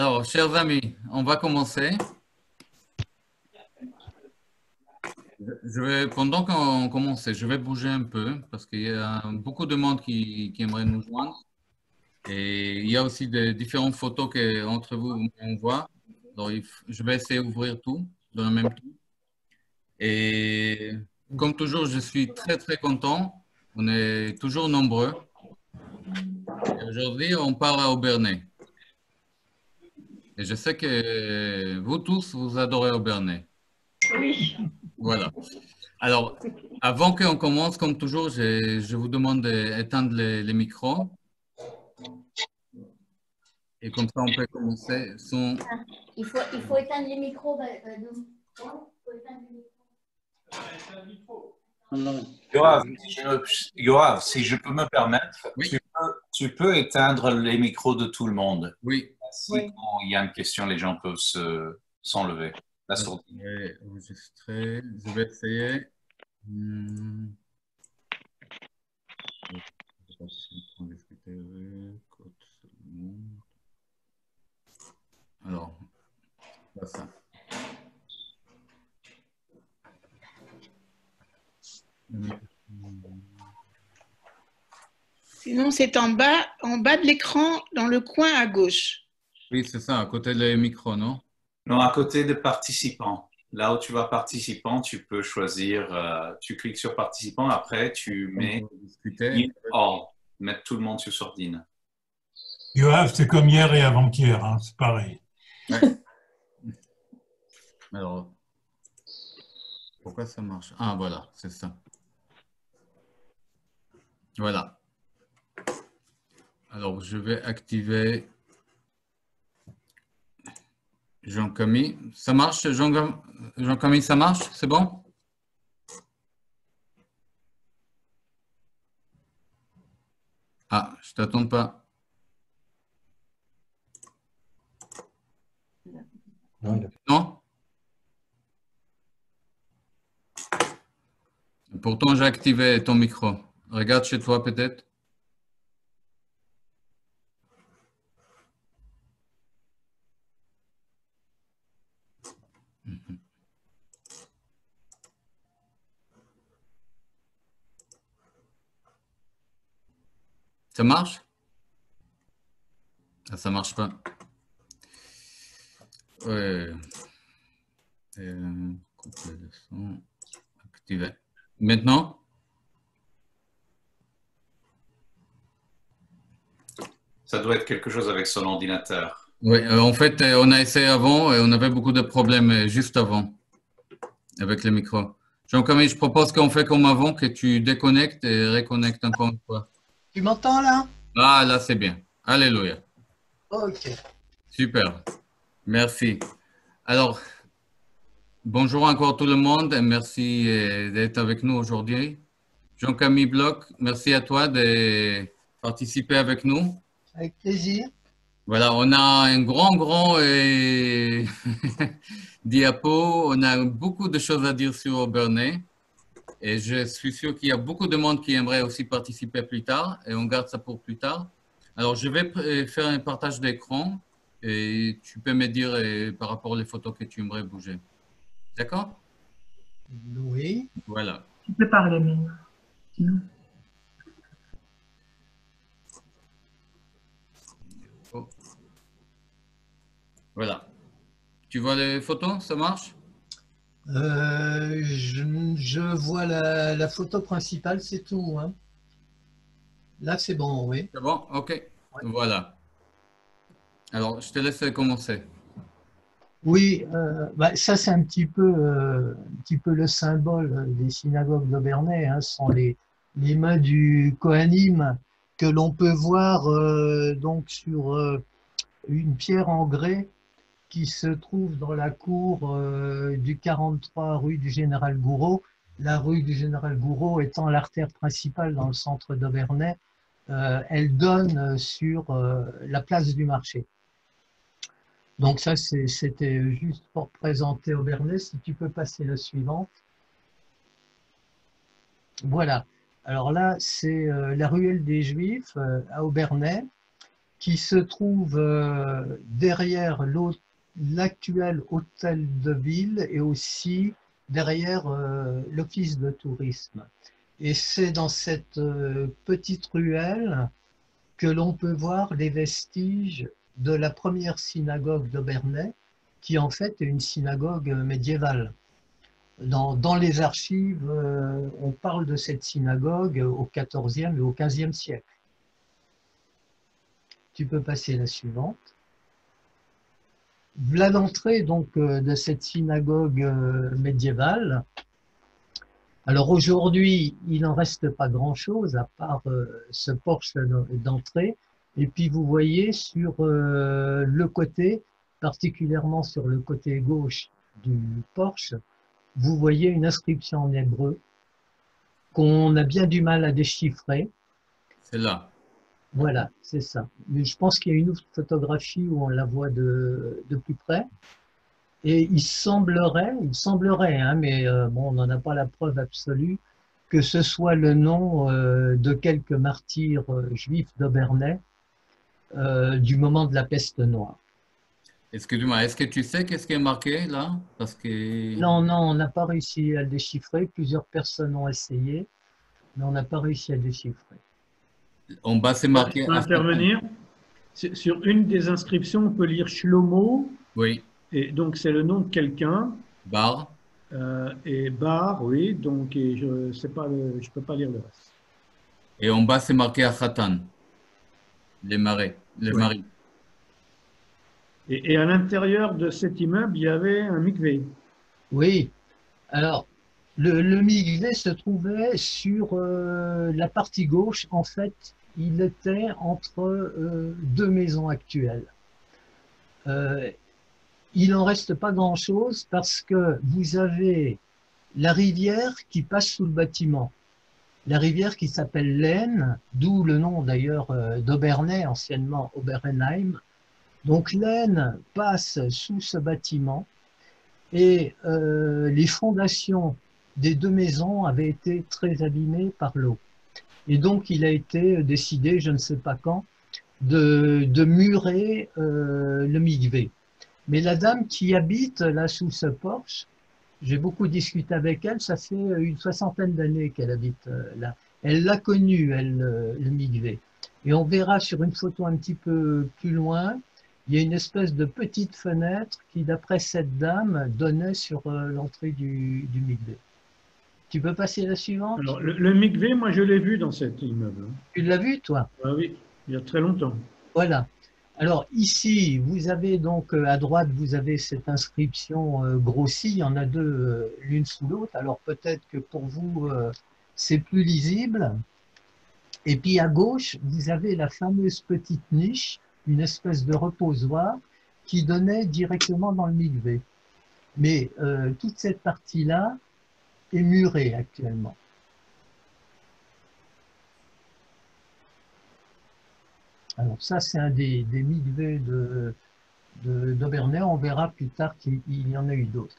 Alors, chers amis, on va commencer. Pendant qu'on commence, je vais bouger un peu parce qu'il y a beaucoup de monde qui aimerait nous joindre. Et il y a aussi des différentes photos qu'entre vous, on voit. Alors, je vais essayer d'ouvrir tout dans le même temps. Et comme toujours, je suis très, très content. On est toujours nombreux. Et aujourd'hui, on part à Aubernais. Et je sais que vous tous, vous adorez Aubernais. Oui. Voilà. Alors, avant qu'on commence, comme toujours, je vous demande d'éteindre les micros. Et comme ça, on peut commencer. Il faut éteindre les micros. Nous. Il faut éteindre les micros. Yoav, si je peux me permettre, Oui, tu peux éteindre les micros de tout le monde. oui. Si quand il y a une question, les gens peuvent s'enlever. La Alors, sourdine. je vais enregistrer. Je vais essayer. Alors, voilà ça. Sinon, c'est en bas de l'écran, dans le coin à gauche. Oui, c'est ça, à côté des micros, non? Non, à côté des participants. Là où tu vas participant, tu peux choisir, tu cliques sur participant, après tu On mets peut discuter. in all, mettre tout le monde sur sourdine. Yoav, c'est comme hier et avant-hier, hein, c'est pareil. Ouais. Alors, pourquoi ça marche? Ah, voilà, c'est ça. Voilà. Alors, je vais activer Jean-Camille. Ça marche, Jean-Camille, ça marche? C'est bon? Ah, je t'attends pas. Non? Pourtant, j'ai activé ton micro. Regarde chez toi peut-être. Ça marche? Ah, ça marche pas. Ouais. Couper le son. Activé. Maintenant? Ça doit être quelque chose avec son ordinateur. Oui, en fait, on a essayé avant et on avait beaucoup de problèmes juste avant avec le micro. Jean-Camille, je propose qu'on fait comme avant, que tu déconnectes et reconnectes encore une fois. Tu m'entends là? Ah, là, c'est bien. Alléluia. Ok. Super. Merci. Alors, bonjour encore tout le monde et merci d'être avec nous aujourd'hui. Jean-Camille Bloch, merci à toi de participer avec nous. Avec plaisir. Voilà, on a un grand diapo. On a beaucoup de choses à dire sur Aubernais. Et je suis sûr qu'il y a beaucoup de monde qui aimerait aussi participer plus tard. Et on garde ça pour plus tard. Alors, je vais faire un partage d'écran. Et tu peux me dire par rapport aux photos que tu aimerais bouger. D'accord? Oui. Voilà. Tu peux parler, mais sinon. Oh. Voilà. Tu vois les photos? Ça marche? Je vois la photo principale, c'est tout, hein. Là, c'est bon, oui. C'est bon? OK. Voilà. Alors, je te laisse commencer. Oui, ça c'est un petit peu le symbole des synagogues d'Aubernais, hein, ce sont les mains du Kohanim que l'on peut voir donc sur une pierre en grès qui se trouve dans la cour du 43 rue du Général Gouraud. La rue du Général Gouraud étant l'artère principale dans le centre d'Aubernais, elle donne sur la place du marché. Donc ça, c'était juste pour présenter Aubernais. Si tu peux passer la suivante. Voilà. Alors là, c'est la ruelle des Juifs à Aubernais. qui se trouve derrière l'actuel hôtel de ville et aussi derrière l'office de tourisme. Et c'est dans cette petite ruelle que l'on peut voir les vestiges de la première synagogue d'Obernai, qui en fait est une synagogue médiévale. Dans les archives, on parle de cette synagogue au XIVe et au XVe siècle. Tu peux passer la suivante. Voilà l'entrée donc de cette synagogue médiévale. Alors aujourd'hui, il n'en reste pas grand-chose à part ce porche d'entrée. Et puis vous voyez sur le côté, particulièrement sur le côté gauche du porche, vous voyez une inscription en hébreu qu'on a bien du mal à déchiffrer. C'est là. Voilà, c'est ça. Mais je pense qu'il y a une autre photographie où on la voit de plus près. Et il semblerait, hein, mais bon, on n'en a pas la preuve absolue, que ce soit le nom de quelques martyrs juifs d'Obernai du moment de la peste noire. Excuse-moi, est-ce que tu sais qu'est-ce qui est marqué là? Parce que... Non, on n'a pas réussi à le déchiffrer. Plusieurs personnes ont essayé, mais on n'a pas réussi à le déchiffrer. En bas, c'est marqué... Je peux intervenir. Sur une des inscriptions, on peut lire Shlomo. Oui. Et donc, c'est le nom de quelqu'un. Bar. Et Bar, oui. Donc, et je ne peux pas lire le reste. Et en bas, c'est marqué Achatan. Les marais. Les maris. Et à l'intérieur de cet immeuble, il y avait un mikvé. Oui. Alors, le mikvé se trouvait sur la partie gauche. En fait, il était entre deux maisons actuelles. Il n'en reste pas grand-chose parce que vous avez la rivière qui passe sous le bâtiment. La rivière qui s'appelle l'Aisne, d'où le nom d'ailleurs d'Obernai, anciennement Obernheim. Donc l'Aisne passe sous ce bâtiment et les fondations des deux maisons avaient été très abîmées par l'eau. Et donc il a été décidé, je ne sais pas quand, de murer le mikvé. Mais la dame qui habite là sous ce porche, j'ai beaucoup discuté avec elle, ça fait une 60aine d'années qu'elle habite là. Elle l'a connu, elle, le mikvé. Et on verra sur une photo un petit peu plus loin, il y a une espèce de petite fenêtre qui, d'après cette dame, donnait sur l'entrée du mikvé. Tu peux passer la suivante? Alors, le mikvé, moi, je l'ai vu dans cet immeuble. Tu l'as vu, toi? Ah oui, il y a très longtemps. Voilà. Alors ici, vous avez donc à droite, vous avez cette inscription grossie, il y en a deux l'une sous l'autre, alors peut-être que pour vous c'est plus lisible. Et puis à gauche, vous avez la fameuse petite niche, une espèce de reposoir qui donnait directement dans le mikvé. Mais toute cette partie-là est murée actuellement. Alors ça, c'est un des mikvés d'Obernai. On verra plus tard qu'il y en a eu d'autres.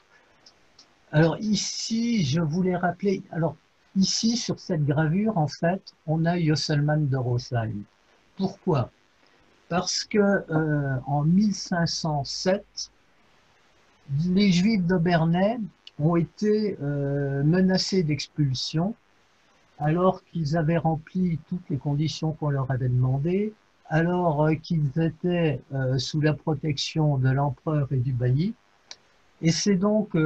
Alors ici, je voulais rappeler, alors ici, sur cette gravure, en fait, on a Yosselman de Rosheim. Pourquoi? Parce que en 1507, les Juifs d'Obernai ont été menacés d'expulsion alors qu'ils avaient rempli toutes les conditions qu'on leur avait demandées, alors qu'ils étaient sous la protection de l'empereur et du bailli. Et c'est donc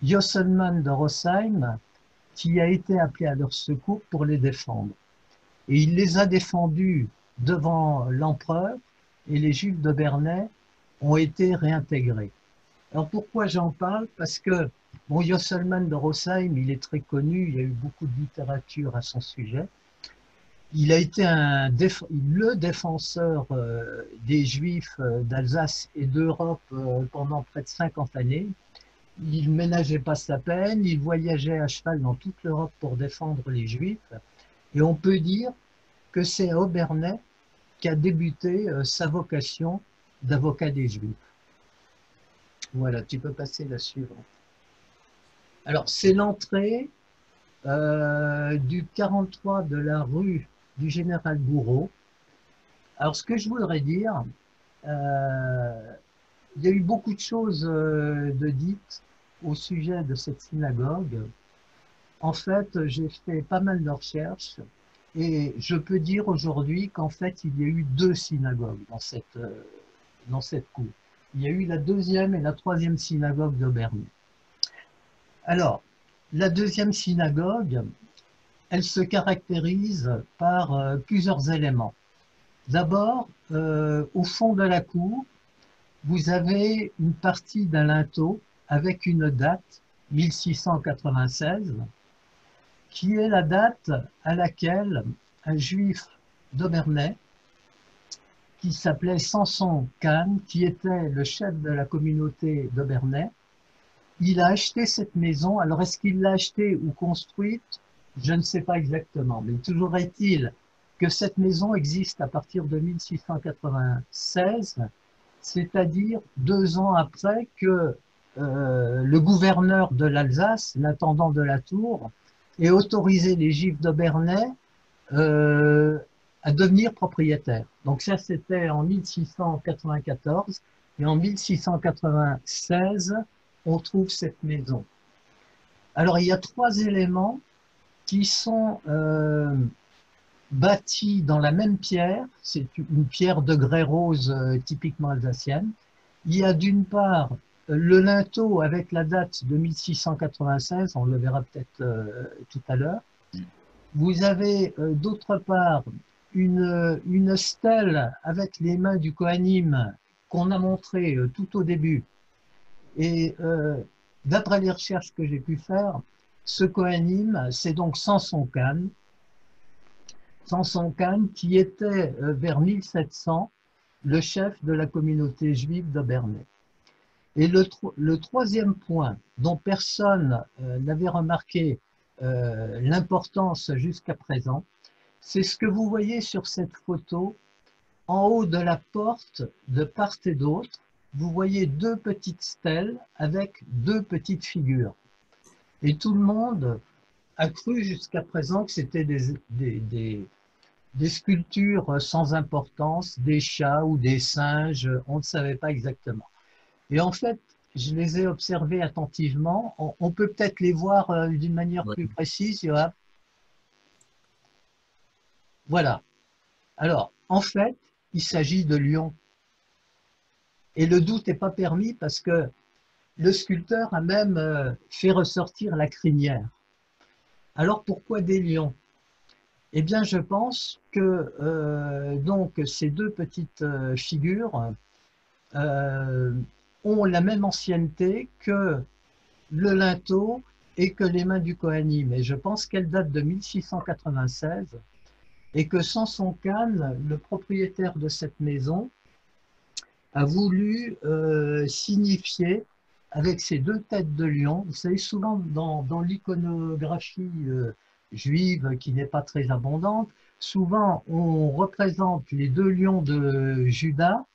Yosselman de Rosheim qui a été appelé à leur secours pour les défendre. Et il les a défendus devant l'empereur et les Juifs d'Obernai ont été réintégrés. Alors pourquoi j'en parle? Parce que bon, Yosselman de Rosheim, il est très connu, il y a eu beaucoup de littérature à son sujet. Il a été le défenseur des Juifs d'Alsace et d'Europe pendant près de 50 années. Il ne ménageait pas sa peine, il voyageait à cheval dans toute l'Europe pour défendre les Juifs. Et on peut dire que c'est à Obernai qu'a débuté sa vocation d'avocat des Juifs. Voilà, tu peux passer la suivante. Alors, c'est l'entrée du 43 de la rue du Général Gouraud. Alors, ce que je voudrais dire, il y a eu beaucoup de choses de dites au sujet de cette synagogue. En fait, j'ai fait pas mal de recherches et je peux dire aujourd'hui qu'en fait, il y a eu 2 synagogues dans cette cour. Il y a eu la 2e et la 3e synagogue d'Obernai. Alors, la 2e synagogue, elle se caractérise par plusieurs éléments. D'abord, au fond de la cour, vous avez une partie d'un linteau avec une date, 1696, qui est la date à laquelle un juif d'Obernai, qui s'appelait Samson Kahn, qui était le chef de la communauté d'Obernai, il a acheté cette maison. Alors, est-ce qu'il l'a achetée ou construite? Je ne sais pas exactement, mais toujours est-il que cette maison existe à partir de 1696, c'est-à-dire 2 ans après que le gouverneur de l'Alsace, l'intendant de la Tour, ait autorisé les Juifs d'Obernai à devenir propriétaires. Donc ça, c'était en 1694, et en 1696, on trouve cette maison. Alors, il y a 3 éléments qui sont bâtis dans la même pierre. C'est une pierre de grès rose typiquement alsacienne. Il y a d'une part le linteau avec la date de 1696, on le verra peut-être tout à l'heure. Vous avez d'autre part une stèle avec les mains du Kohanim qu'on a montré tout au début. Et d'après les recherches que j'ai pu faire, ce Kohanim, c'est donc Samson Kahn. Samson Kahn qui était vers 1700 le chef de la communauté juive d'Obernai. Et le 3e point dont personne n'avait remarqué l'importance jusqu'à présent, c'est ce que vous voyez sur cette photo. En haut de la porte, de part et d'autre, vous voyez 2 petites stèles avec 2 petites figures. Et tout le monde a cru jusqu'à présent que c'était des sculptures sans importance, des chats ou des singes, on ne savait pas exactement. Et en fait, je les ai observés attentivement. On peut peut-être les voir d'une manière plus précise. Voilà. Alors, en fait, il s'agit de lions. Et le doute n'est pas permis parce que le sculpteur a même fait ressortir la crinière. Alors, pourquoi des lions? Eh bien, je pense que donc, ces 2 petites figures ont la même ancienneté que le linteau et que les mains du Kohanim. Et je pense qu'elles datent de 1696 et que Samson Kahn, le propriétaire de cette maison, a voulu signifier avec ces 2 têtes de lion. Vous savez, souvent dans l'iconographie juive qui n'est pas très abondante, souvent on représente les 2 lions de Juda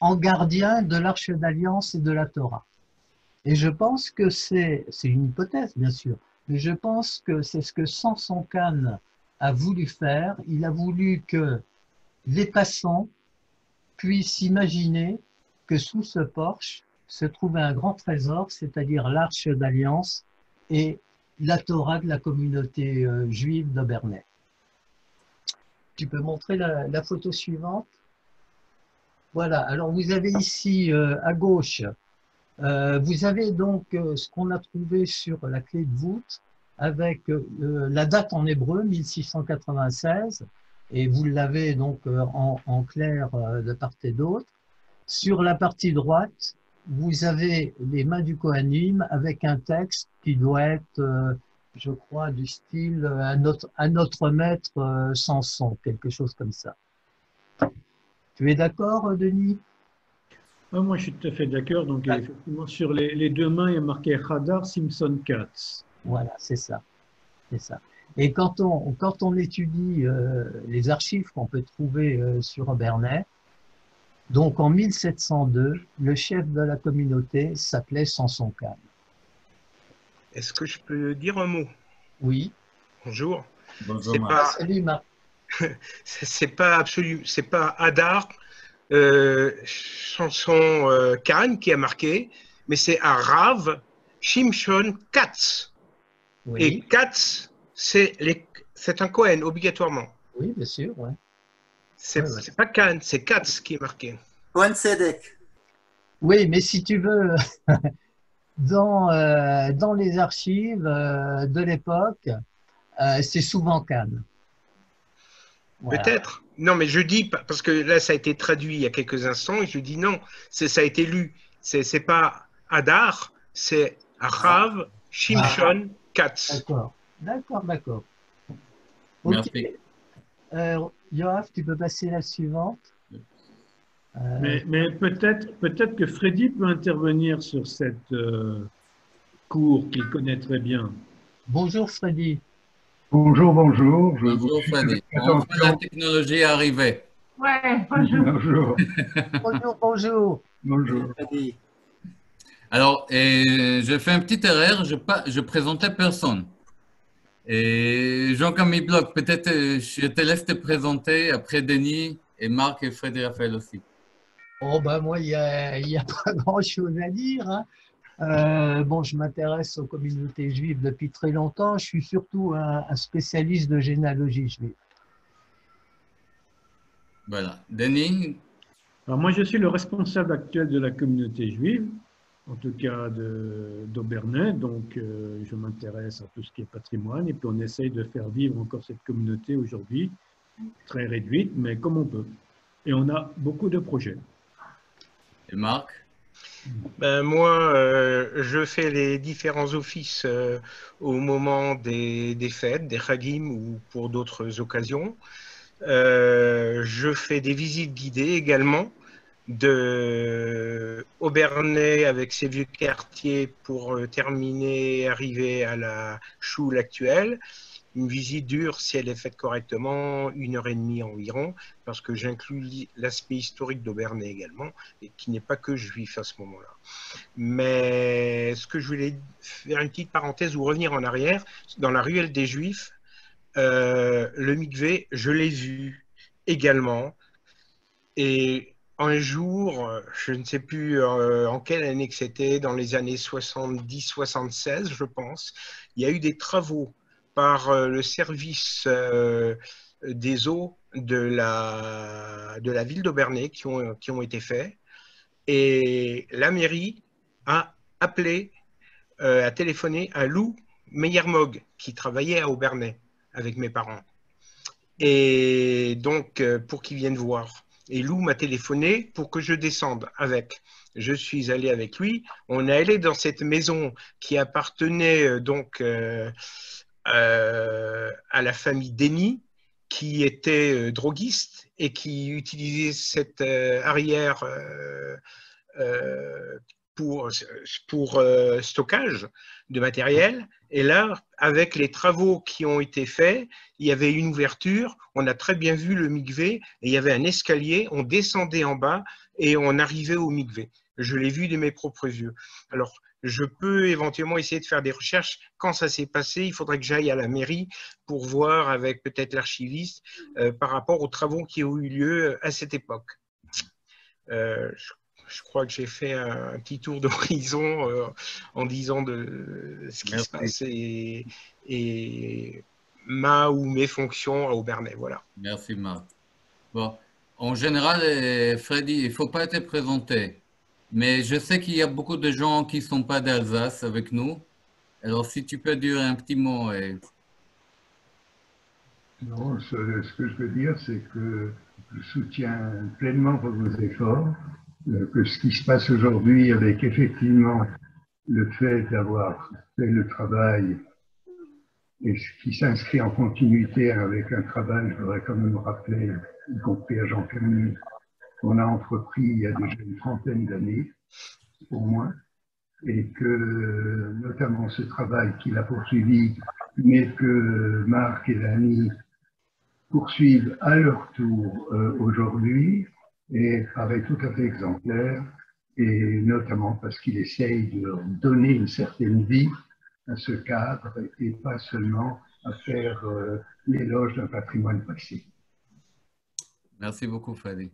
en gardiens de l'Arche d'Alliance et de la Torah. Et je pense que c'est une hypothèse, bien sûr, mais je pense que c'est ce que Samson Kahn a voulu faire. Il a voulu que les passants puissent imaginer que sous ce porche se trouvait un grand trésor, c'est-à-dire l'Arche d'Alliance et la Torah de la communauté juive d'Obernai. Tu peux montrer la photo suivante? Voilà, alors vous avez ici à gauche, vous avez donc ce qu'on a trouvé sur la clé de voûte avec la date en hébreu, 1696, et vous l'avez donc en clair de part et d'autre. Sur la partie droite, vous avez les mains du Kohanim avec un texte qui doit être, je crois, du style à notre maître Samson, quelque chose comme ça. Tu es d'accord, Denis? Moi, je suis tout à fait d'accord. Donc, effectivement, sur les 2 mains, il y a marqué Hadar Simpson Katz. Voilà, c'est ça. C'est ça. Et quand on étudie les archives qu'on peut trouver sur Obernai, donc en 1702, le chef de la communauté s'appelait Samson Kahn. Est-ce que je peux dire un mot? Oui. Bonjour. Bonjour, C'est Marc. Salut Marc. c'est pas absolu, c'est pas Hadar, chanson Khan qui a marqué, mais c'est Arav Shimshon Katz. Oui, Et Katz, c'est un Cohen, obligatoirement. oui, bien sûr. Ouais. C'est Ouais, ouais. c'est pas Khan, c'est Katz qui est marqué. Cohen Sedek. Oui, mais si tu veux, dans les archives de l'époque, c'est souvent Cannes. Voilà. Peut-être. Non, mais je dis, parce que là, ça a été traduit il y a quelques instants, et je dis non, ça a été lu. C'est pas Hadar, c'est Arav Shimshon Katz. D'accord, d'accord, d'accord. Merci. Yoav, tu peux passer la suivante. Mais peut-être que Freddy peut intervenir sur cette cour qu'il connaît très bien. Bonjour Freddy. Bonjour, bonjour. Bonjour Freddy. On voit la technologie arriver. Ouais, bonjour. Bonjour. Bonjour, bonjour. Bonjour. Alors, je fais un petit erreur, je présentais personne. Et Jean-Camille Bloch, peut-être je te laisse te présenter, après Denis et Marc et Freddy Raphaël aussi. Oh ben moi, il y a pas grand-chose à dire, hein. Bon, je m'intéresse aux communautés juives depuis très longtemps. Je suis surtout un spécialiste de généalogie juive. Voilà. Denis? Alors moi, je suis le responsable actuel de la communauté juive, en tout cas d'Aubernais, donc je m'intéresse à tout ce qui est patrimoine, et puis on essaye de faire vivre encore cette communauté aujourd'hui, très réduite, mais comme on peut. Et on a beaucoup de projets. Et Marc? Ben, moi, je fais les différents offices au moment des fêtes, des Chagim ou pour d'autres occasions. Je fais des visites guidées également de Aubernais avec ses vieux quartiers pour terminer et arriver à la choule actuelle. Une visite dure, si elle est faite correctement, 1h30 environ, parce que j'inclus l'aspect historique d'Aubernais également, et qui n'est pas que juif à ce moment-là. Mais ce que je voulais faire une petite parenthèse ou revenir en arrière, dans la ruelle des Juifs, le mikvé, je l'ai vu également, et un jour, je ne sais plus en quelle année que c'était, dans les années 70-76, je pense, il y a eu des travaux par le service des eaux de la ville d'Aubernais qui ont été faits. Et la mairie a appelé, a téléphoné à Lou Meyermog, qui travaillait à Aubernais avec mes parents. Et donc, pour qu'il vienne voir. Et Lou m'a téléphoné pour que je descende avec. Je suis allé avec lui. On est allé dans cette maison qui appartenait donc à la famille Denis, qui était droguiste et qui utilisait cette arrière pour stockage de matériel. Et là, avec les travaux qui ont été faits, il y avait une ouverture, on a très bien vu le mikvé, et il y avait un escalier, on descendait en bas et on arrivait au mikvé. Je l'ai vu de mes propres yeux. Alors, je peux éventuellement essayer de faire des recherches. Quand ça s'est passé, il faudrait que j'aille à la mairie pour voir avec peut-être l'archiviste par rapport aux travaux qui ont eu lieu à cette époque. Je crois que j'ai fait un petit tour d'horizon en disant de ce qui se passe et ma ou mes fonctions à Aubernais. Voilà. Merci Marc. Bon, en général, Freddy, il ne faut pas être présenté. Mais je sais qu'il y a beaucoup de gens qui ne sont pas d'Alsace avec nous. Alors, si tu peux dire un petit mot. Non, ce que je veux dire, c'est que je soutiens pleinement vos efforts, que ce qui se passe aujourd'hui avec effectivement le fait d'avoir fait le travail et ce qui s'inscrit en continuité avec un travail, je voudrais quand même rappeler, y compris à Jean-Camille, qu'on a entrepris il y a déjà une trentaine d'années, au moins, et que notamment ce travail qu'il a poursuivi, mais que Marc et Dany poursuivent à leur tour aujourd'hui, et paraît tout à fait exemplaire, et notamment parce qu'il essaye de donner une certaine vie à ce cadre, et pas seulement à faire l'éloge d'un patrimoine passé. Merci beaucoup, Fadi.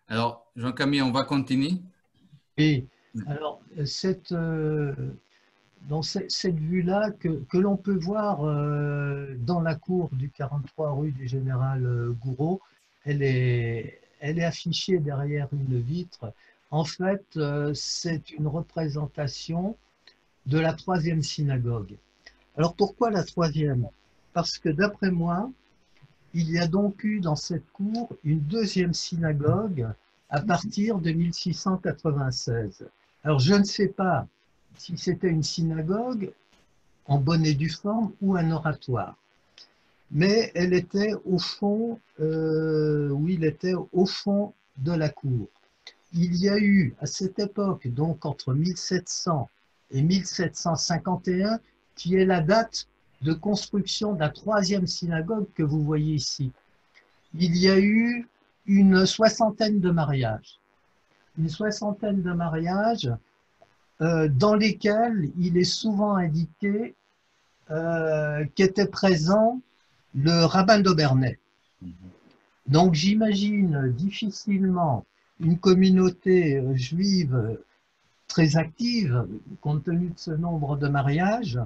Alors, Jean-Camille, on va continuer. Et alors, dans cette vue-là que l'on peut voir dans la cour du 43 rue du Général Gouraud, elle est affichée derrière une vitre. En fait, c'est une représentation de la 3e synagogue. Alors pourquoi la 3e? Parce que d'après moi, il y a donc eu dans cette cour une 2e synagogue à partir de 1696. Alors je ne sais pas si c'était une synagogue en bonne et due forme ou un oratoire. Mais elle était au fond, oui, elle était au fond de la cour. Il y a eu à cette époque, donc entre 1700 et 1751, qui est la date de construction de la 3e synagogue que vous voyez ici. Il y a eu une soixantaine de mariages. Une soixantaine de mariages dans lesquels il est souvent indiqué qu'était présent le rabbin d'Obernai. Donc j'imagine difficilement une communauté juive très active, compte tenu de ce nombre de mariages,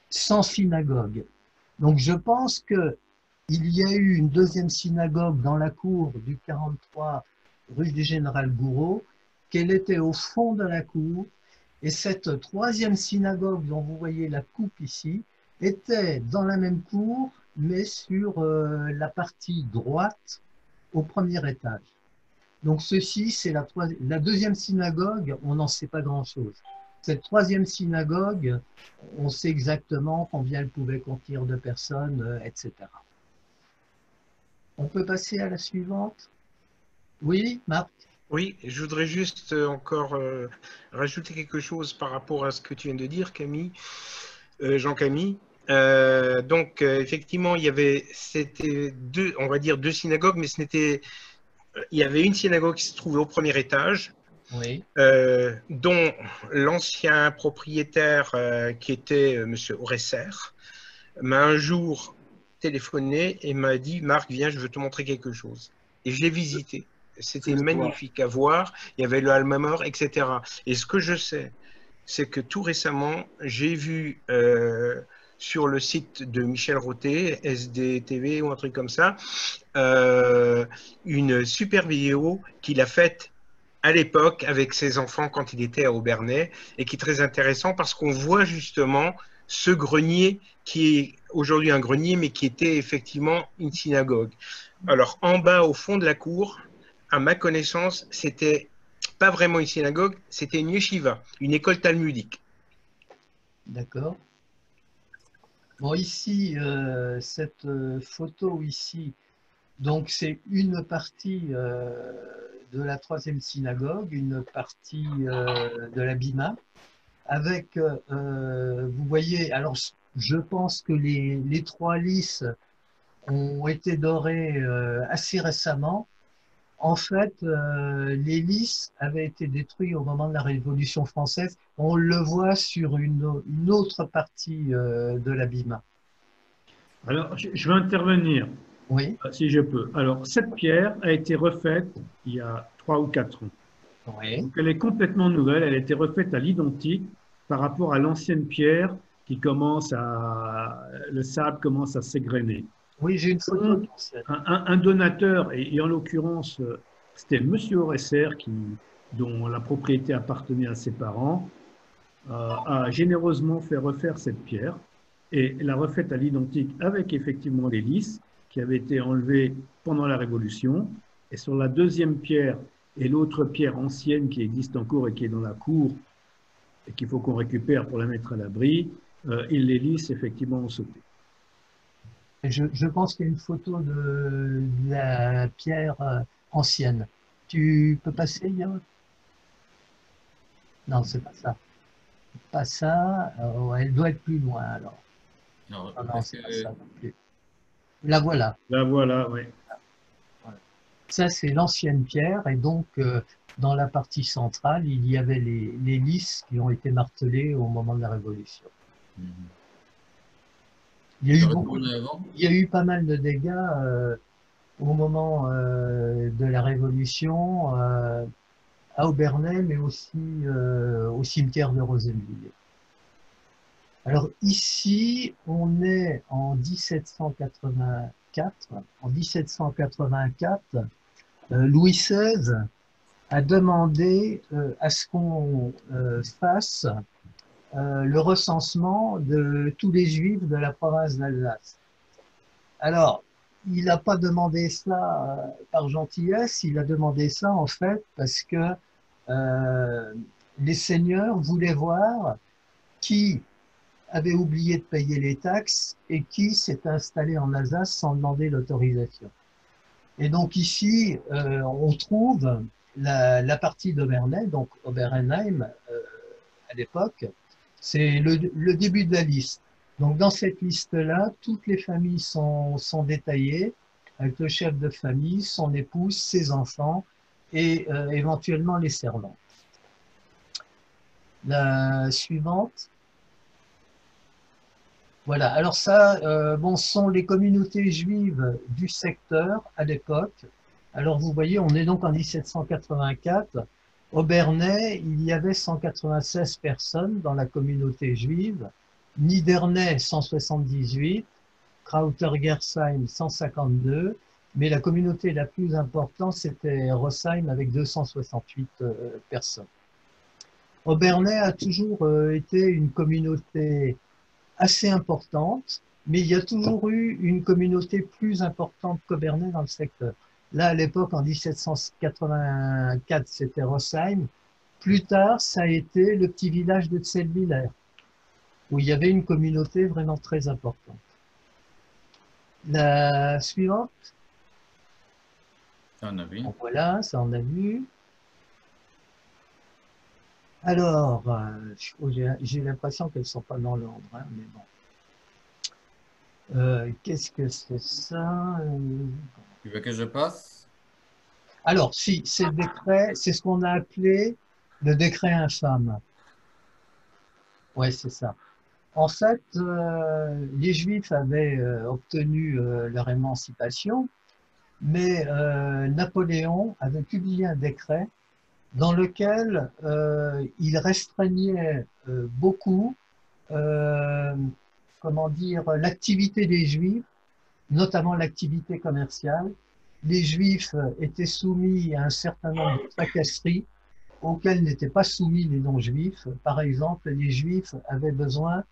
sans synagogue. Donc je pense qu'il y a eu une 2e synagogue dans la cour du 43 rue du Général Gouraud, qu'elle était au fond de la cour, et cette 3e synagogue dont vous voyez la coupe ici, était dans la même cour, mais sur la partie droite au premier étage. Donc ceci, c'est la 2e synagogue, on n'en sait pas grand-chose. Cette 3e synagogue, on sait exactement combien elle pouvait contenir de personnes, etc. On peut passer à la suivante? Oui, Marc? Oui, je voudrais juste encore rajouter quelque chose par rapport à ce que tu viens de dire, Camille, Jean-Camille. Donc, effectivement, c'était on va dire deux synagogues, mais il y avait une synagogue qui se trouvait au premier étage, oui. Dont l'ancien propriétaire, qui était M. Oresser, m'a un jour téléphoné et m'a dit « Marc, viens, je veux te montrer quelque chose ». Et je l'ai visité. C'était magnifique à voir. Il y avait le Alma Mort, etc. Et ce que je sais, c'est que tout récemment, j'ai vu sur le site de Michel Roté, SDTV ou un truc comme ça, une super vidéo qu'il a faite à l'époque avec ses enfants quand il était à Obernai et qui est très intéressant parce qu'on voit justement ce grenier qui est aujourd'hui un grenier mais qui était effectivement une synagogue. Alors en bas au fond de la cour, à ma connaissance, c'était pas vraiment une synagogue, c'était une yeshiva, une école talmudique. D'accord. Bon, ici, cette photo ici, donc c'est une partie de la 3e synagogue, une partie de la Bima, avec, vous voyez, alors je pense que les 3 lys ont été dorés assez récemment. En fait, les lys avaient été détruits au moment de la Révolution française. On le voit sur une autre partie de la Bima. Alors, je vais intervenir, oui, si je peux. Alors, cette pierre a été refaite il y a 3 ou 4 ans. Oui. Donc, elle est complètement nouvelle. Elle a été refaite à l'identique par rapport à l'ancienne pierre qui le sable commence à s'égrener. Oui, j'ai une photo. Un donateur, et en l'occurrence, c'était M. Oresser, dont la propriété appartenait à ses parents, a généreusement fait refaire cette pierre et l'a refaite à l'identique avec effectivement les lys qui avaient été enlevés pendant la Révolution. Et sur la 2e pierre et l'autre pierre ancienne qui existe encore et qui est dans la cour et qu'il faut qu'on récupère pour la mettre à l'abri, les lys effectivement ont sauté. Je pense qu'il y a une photo de la pierre ancienne. Tu peux passer, Yann? Non, c'est pas ça. Pas ça. Elle doit être plus loin alors. Non, c'est pas ça non plus. La voilà. La voilà, oui. Ça, c'est l'ancienne pierre. Et donc, dans la partie centrale, il y avait les lys qui ont été martelés au moment de la Révolution. Il y a eu pas mal de dégâts au moment de la Révolution à Obernai, mais aussi au cimetière de Rosenville. Alors ici, on est en 1784. En 1784, Louis XVI a demandé à ce qu'on fasse le recensement de tous les Juifs de la province d'Alsace. Alors, il n'a pas demandé ça par gentillesse, il a demandé ça en fait parce que les seigneurs voulaient voir qui avait oublié de payer les taxes et qui s'est installé en Alsace sans demander l'autorisation. Et donc ici, on trouve la partie d'Obernai, donc Obernheim à l'époque, c'est le début de la liste. Donc dans cette liste-là, toutes les familles sont détaillées, avec le chef de famille, son épouse, ses enfants et éventuellement les servants. La suivante. Voilà, alors ça, bon, sont les communautés juives du secteur à l'époque. Alors vous voyez, on est donc en 1784. Au Bernay, il y avait 196 personnes dans la communauté juive. Nidernais, 178. Krauter-Gersheim, 152. Mais la communauté la plus importante, c'était Rosheim avec 268 personnes. Obernai a toujours été une communauté assez importante, mais il y a toujours eu une communauté plus importante qu'Obernai dans le secteur. Là, à l'époque, en 1784, c'était Rosheim. Plus tard, ça a été le petit village de Zellwiller, où il y avait une communauté vraiment très importante. La suivante. Ça, on a vu. Donc, voilà, ça on a vu. Alors, j'ai l'impression qu'elles ne sont pas dans l'ordre, hein, mais bon. Qu'est-ce que c'est ça? Tu veux que je passe? Alors, si, c'est le décret, c'est ce qu'on a appelé le décret infâme. Oui, c'est ça. En fait, les Juifs avaient obtenu leur émancipation, mais Napoléon avait publié un décret dans lequel il restreignait beaucoup, comment dire, l'activité des Juifs, notamment l'activité commerciale. Les Juifs étaient soumis à un certain nombre de tracasseries auxquelles n'étaient pas soumis les non-Juifs. Par exemple, les Juifs avaient besoin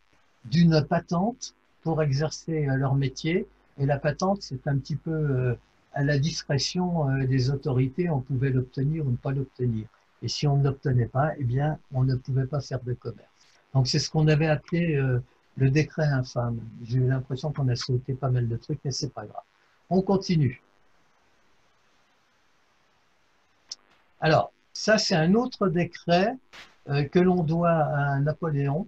d'une patente pour exercer leur métier, et la patente, c'est un petit peu à la discrétion des autorités, on pouvait l'obtenir ou ne pas l'obtenir. Et si on ne l'obtenait pas, eh bien, on ne pouvait pas faire de commerce. Donc, c'est ce qu'on avait appelé le décret infâme. J'ai eu l'impression qu'on a sauté pas mal de trucs, mais c'est pas grave. On continue. Alors, ça, c'est un autre décret que l'on doit à Napoléon,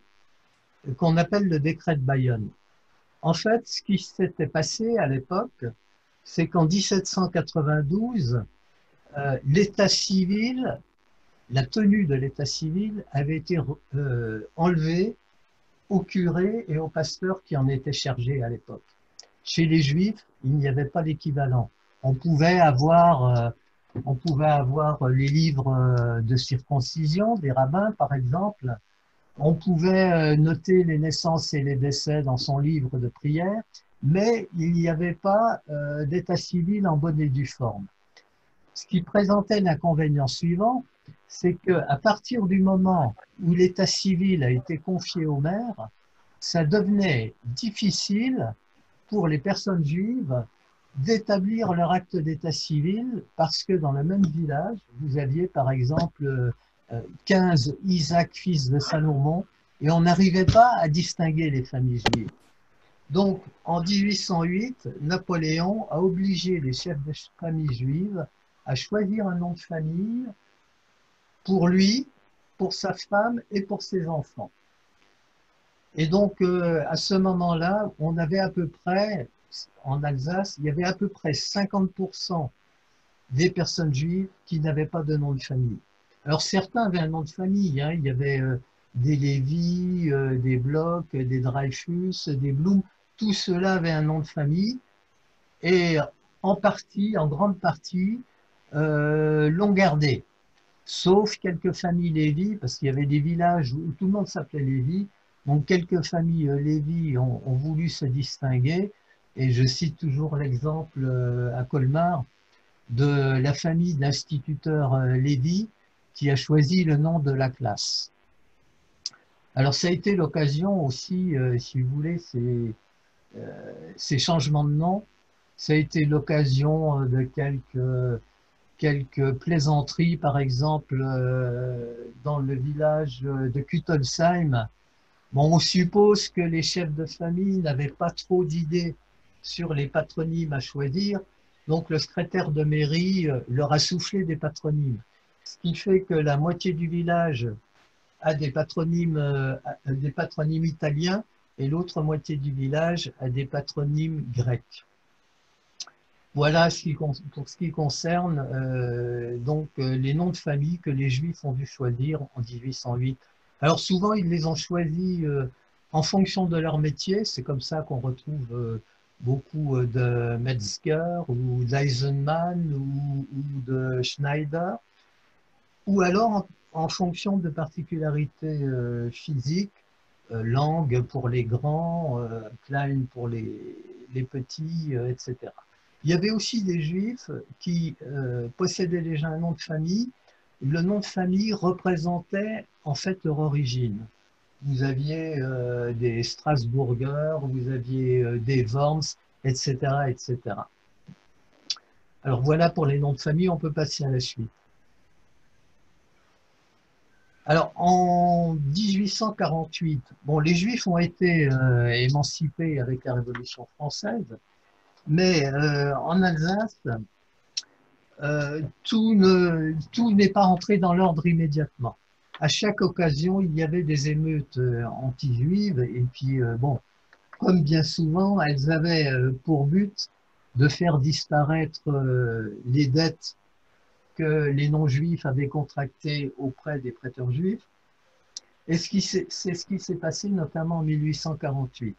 qu'on appelle le décret de Bayonne. En fait, ce qui s'était passé à l'époque, c'est qu'en 1792, l'état civil, la tenue de l'état civil avait été enlevée aux curés et aux pasteurs qui en étaient chargés à l'époque. Chez les Juifs, il n'y avait pas l'équivalent. On pouvait avoir les livres de circoncision des rabbins, par exemple. On pouvait noter les naissances et les décès dans son livre de prière, mais il n'y avait pas d'état civil en bonne et due forme. Ce qui présentait l'inconvénient suivant, c'est qu'à partir du moment où l'état civil a été confié au maire, ça devenait difficile pour les personnes juives d'établir leur acte d'état civil parce que dans le même village, vous aviez par exemple 15 Isaac, fils de Salomon, et on n'arrivait pas à distinguer les familles juives. Donc, en 1808, Napoléon a obligé les chefs de famille juive à choisir un nom de famille pour lui, pour sa femme et pour ses enfants. Et donc, à ce moment-là, on avait à peu près, en Alsace, il y avait à peu près 50% des personnes juives qui n'avaient pas de nom de famille. Alors, certains avaient un nom de famille, hein. Il y avait des Lévy, des Bloch, des Dreyfus, des Blum, tout cela avait un nom de famille. Et en partie, en grande partie, l'ont gardé. Sauf quelques familles Lévi, parce qu'il y avait des villages où tout le monde s'appelait Lévi, donc quelques familles Lévi ont voulu se distinguer, et je cite toujours l'exemple à Colmar de la famille d'instituteurs Lévi qui a choisi le nom de la classe. Alors ça a été l'occasion aussi, si vous voulez, ces changements de nom, ça a été l'occasion de quelques plaisanteries, par exemple, dans le village de Kuttelsheim. Bon, on suppose que les chefs de famille n'avaient pas trop d'idées sur les patronymes à choisir, donc le secrétaire de mairie leur a soufflé des patronymes. Ce qui fait que la moitié du village a des patronymes italiens et l'autre moitié du village a des patronymes grecs. Voilà pour ce qui concerne les noms de famille que les Juifs ont dû choisir en 1808. Alors souvent, ils les ont choisis en fonction de leur métier. C'est comme ça qu'on retrouve beaucoup de Metzger ou d'Eisenman ou de Schneider, ou alors en fonction de particularités physiques, Lang pour les grands, Klein pour les petits, etc. Il y avait aussi des Juifs qui possédaient déjà un nom de famille. Le nom de famille représentait en fait leur origine. Vous aviez des Strasburger, vous aviez des Worms, etc., etc. Alors voilà pour les noms de famille, on peut passer à la suite. Alors en 1848, bon, les Juifs ont été émancipés avec la Révolution française, mais en Alsace, tout n'est pas entré dans l'ordre immédiatement. À chaque occasion, il y avait des émeutes anti-juives, et puis, bon, comme bien souvent, elles avaient pour but de faire disparaître les dettes que les non-juifs avaient contractées auprès des prêteurs juifs. Et c'est ce qui s'est passé notamment en 1848.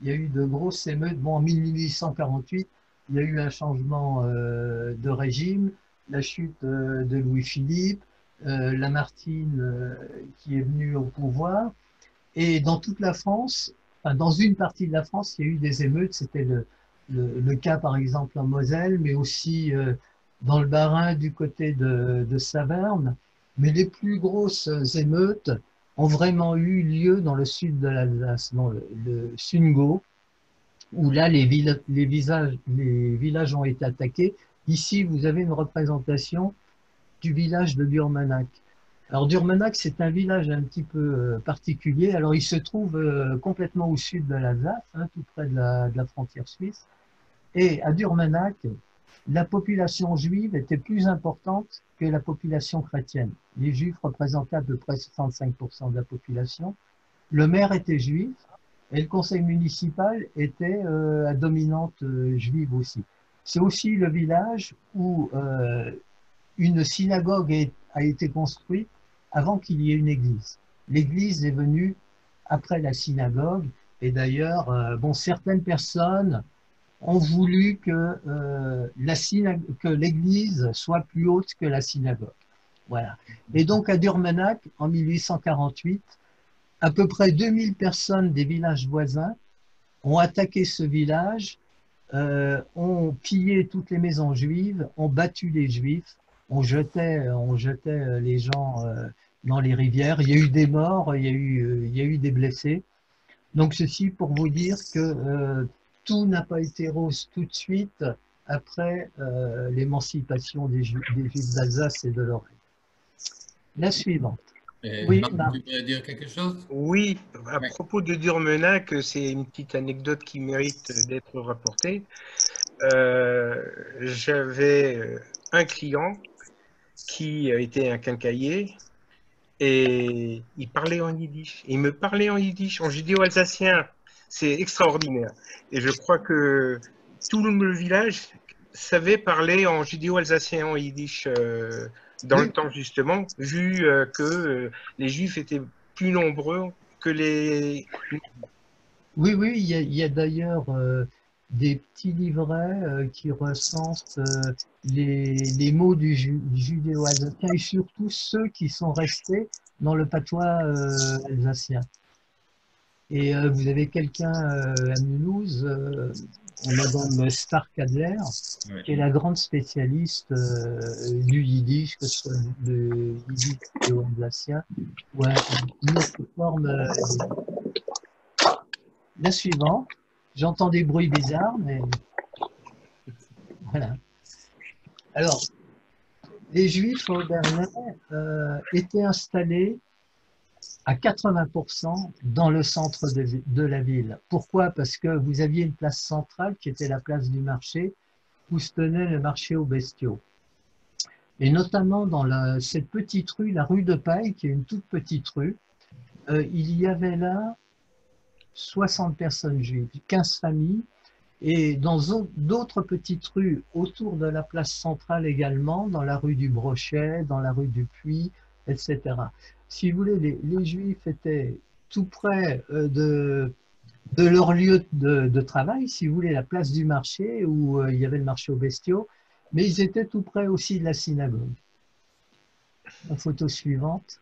Il y a eu de grosses émeutes. Bon, en 1848, il y a eu un changement de régime, la chute de Louis-Philippe, Lamartine qui est venu au pouvoir. Et dans toute la France, enfin, dans une partie de la France, il y a eu des émeutes. C'était le cas, par exemple, en Moselle, mais aussi dans le Bas-Rhin du côté de Saverne. Mais les plus grosses émeutes ont vraiment eu lieu dans le sud de l'Alsace, dans le Sungau, où là, les villages ont été attaqués. Ici, vous avez une représentation du village de Durmenach. Alors, Durmenach, c'est un village un petit peu particulier. Alors, il se trouve complètement au sud de l'Alsace, hein, tout près de la frontière suisse. Et à Durmenach, la population juive était plus importante que la population chrétienne. Les juifs représentaient à peu près 65% de la population. Le maire était juif et le conseil municipal était à dominante juive aussi. C'est aussi le village où une synagogue a été construite avant qu'il y ait une église. L'église est venue après la synagogue et d'ailleurs, bon, certaines personnes ont voulu que l'église soit plus haute que la synagogue. Voilà. Et donc à Durmenach, en 1848, à peu près 2000 personnes des villages voisins ont attaqué ce village, ont pillé toutes les maisons juives, ont battu les juifs, on jetait les gens dans les rivières. Il y a eu des morts, il y a eu des blessés. Donc ceci pour vous dire que tout n'a pas été rose tout de suite après l'émancipation des Juifs d'Alsace et de Lorraine. La suivante. Oui, Marc, tu voulais dire quelque chose? Oui, à propos de Durmenach, c'est une petite anecdote qui mérite d'être rapportée. J'avais un client qui était un quincaillier et il parlait en yiddish. Il me parlait en yiddish, en judéo-alsacien. C'est extraordinaire. Et je crois que tout le village savait parler en judéo-alsacien, en yiddish, dans le temps justement, vu que les Juifs étaient plus nombreux que les... Oui, il y a d'ailleurs des petits livrets qui recensent les mots du judéo-alsacien et surtout ceux qui sont restés dans le patois alsacien. Et vous avez quelqu'un à Mulhouse, Madame Stark-Adler, qui est la grande spécialiste du yiddish, que ce soit le yiddish judéo-alsacien ou une autre forme. La suivante, j'entends des bruits bizarres, mais voilà. Alors, les Juifs au Berlin étaient installés à 80% dans le centre de la ville. Pourquoi? Parce que vous aviez une place centrale qui était la place du marché, où se tenait le marché aux bestiaux. Et notamment dans cette petite rue, la rue de Paille, qui est une toute petite rue, il y avait là 60 personnes juives, 15 familles, et dans d'autres petites rues autour de la place centrale également, dans la rue du Brochet, dans la rue du Puy, etc. Si vous voulez, les Juifs étaient tout près de leur lieu de travail, si vous voulez, la place du marché, où il y avait le marché aux bestiaux, mais ils étaient tout près aussi de la synagogue. La photo suivante.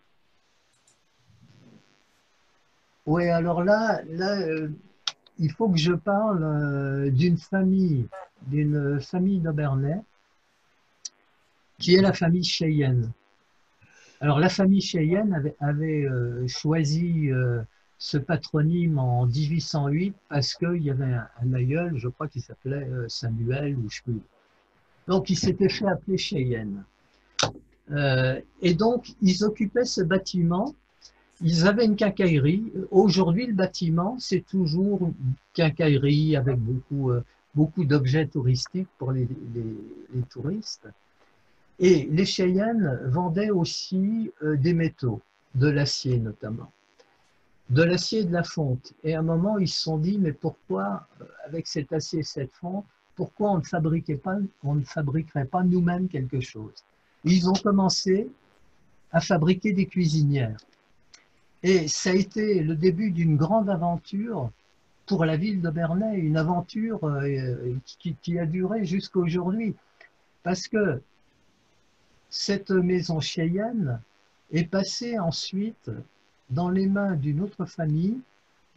Oui, alors là il faut que je parle d'une famille d'Obernai, qui est la famille Cheyenne. Alors la famille Cheyenne avait choisi ce patronyme en 1808 parce qu'il y avait un aïeul, je crois qu'il s'appelait Samuel ou je sais plus. Donc il s'était fait appeler Cheyenne. Et donc ils occupaient ce bâtiment. Ils avaient une quincaillerie. Aujourd'hui, le bâtiment, c'est toujours une quincaillerie avec beaucoup d'objets touristiques pour les touristes. Et les Cheyennes vendaient aussi des métaux, de l'acier notamment. De l'acier et de la fonte. Et à un moment, ils se sont dit, mais pourquoi, avec cet acier et cette fonte, pourquoi on ne fabriquerait pas nous-mêmes quelque chose? Ils ont commencé à fabriquer des cuisinières. Et ça a été le début d'une grande aventure pour la ville d'Obernai, une aventure qui a duré jusqu'à aujourd'hui. Parce que cette maison Cheyenne est passée ensuite dans les mains d'une autre famille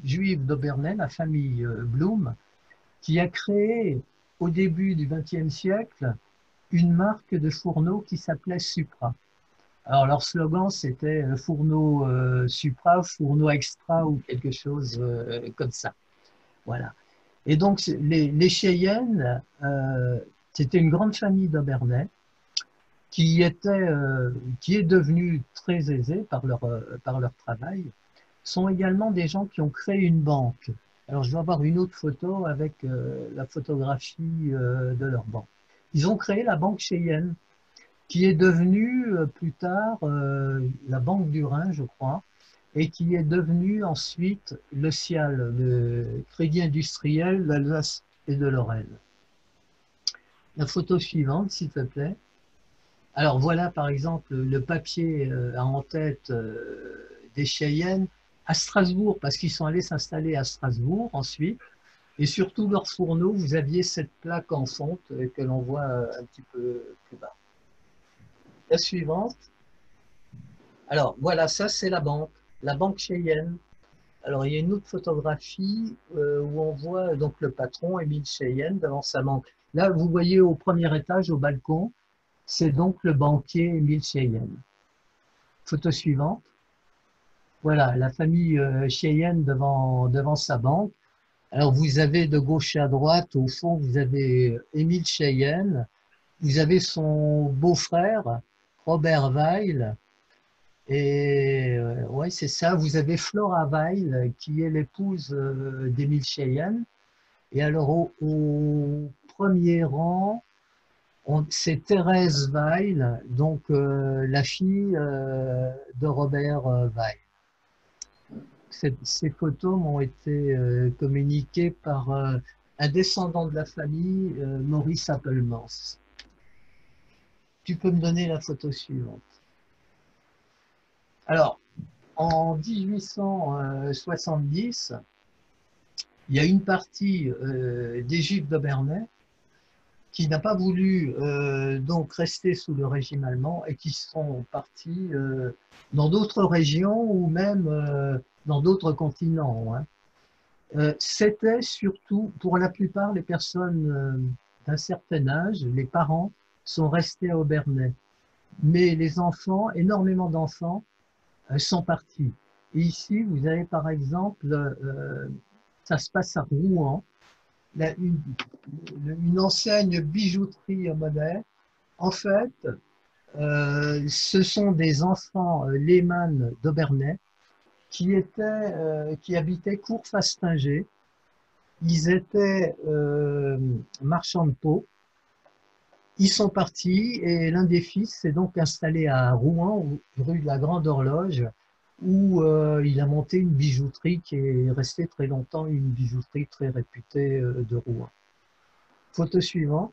juive d'Obernai, la famille Blum, qui a créé au début du XXe siècle une marque de fourneaux qui s'appelait Supra. Alors, leur slogan, c'était fourneau Supra, fourneau extra ou quelque chose comme ça. Voilà. Et donc, les Cheyennes, c'était une grande famille d'Obernai qui est devenue très aisée par leur travail, sont également des gens qui ont créé une banque. Alors, je dois avoir une autre photo avec la photographie de leur banque. Ils ont créé la banque Cheyenne, qui est devenue plus tard la Banque du Rhin, je crois, et qui est devenue ensuite le CIAL, le Crédit Industriel d'Alsace et de Lorraine. La photo suivante, s'il te plaît. Alors voilà, par exemple, le papier en tête des Cheyennes à Strasbourg, parce qu'ils sont allés s'installer à Strasbourg ensuite, et surtout leurs fourneaux, vous aviez cette plaque en fonte que l'on voit un petit peu plus bas. La suivante. Alors, voilà, ça, c'est la banque Cheyenne. Alors, il y a une autre photographie où on voit donc le patron, Émile Cheyenne, devant sa banque. Là, vous voyez au premier étage, au balcon, c'est donc le banquier Émile Cheyenne. Photo suivante. Voilà, la famille Cheyenne devant sa banque. Alors, vous avez de gauche à droite, au fond, vous avez Émile Cheyenne. Vous avez son beau-frère, Robert Weil, et ouais, c'est ça, vous avez Flora Weil, qui est l'épouse d'Émile Cheyenne, et alors au premier rang, c'est Thérèse Weil, donc la fille de Robert Weil. Ces photos m'ont été communiquées par un descendant de la famille, Maurice Appelmans. Tu peux me donner la photo suivante. Alors, en 1870, il y a une partie des Juifs d'Obernai qui n'a pas voulu donc rester sous le régime allemand et qui sont partis dans d'autres régions ou même dans d'autres continents. Hein. C'était surtout, pour la plupart, les personnes d'un certain âge, les parents sont restés à Obernai. Mais les enfants, énormément d'enfants, sont partis. Et ici, vous avez par exemple, ça se passe à Rouen, une enseigne bijouterie moderne. En fait, ce sont des enfants Lehmann d'Obernai qui habitaient Cours-Fastinger. Ils étaient marchands de peau. Ils sont partis et l'un des fils s'est donc installé à Rouen, rue de la Grande Horloge, où il a monté une bijouterie qui est restée très longtemps, une bijouterie très réputée de Rouen. Photo suivante.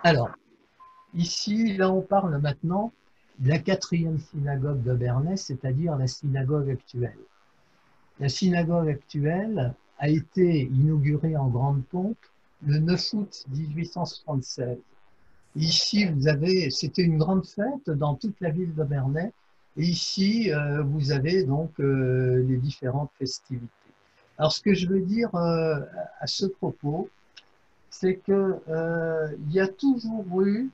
Alors, ici, là, on parle maintenant de la 4e synagogue d'Obernai, c'est-à-dire la synagogue actuelle. La synagogue actuelle a été inaugurée en grande pompe le 9 août 1876. Ici, vous avez, c'était une grande fête dans toute la ville d'Obernai. Et ici, vous avez donc les différentes festivités. Alors, ce que je veux dire à ce propos, c'est que il y a toujours eu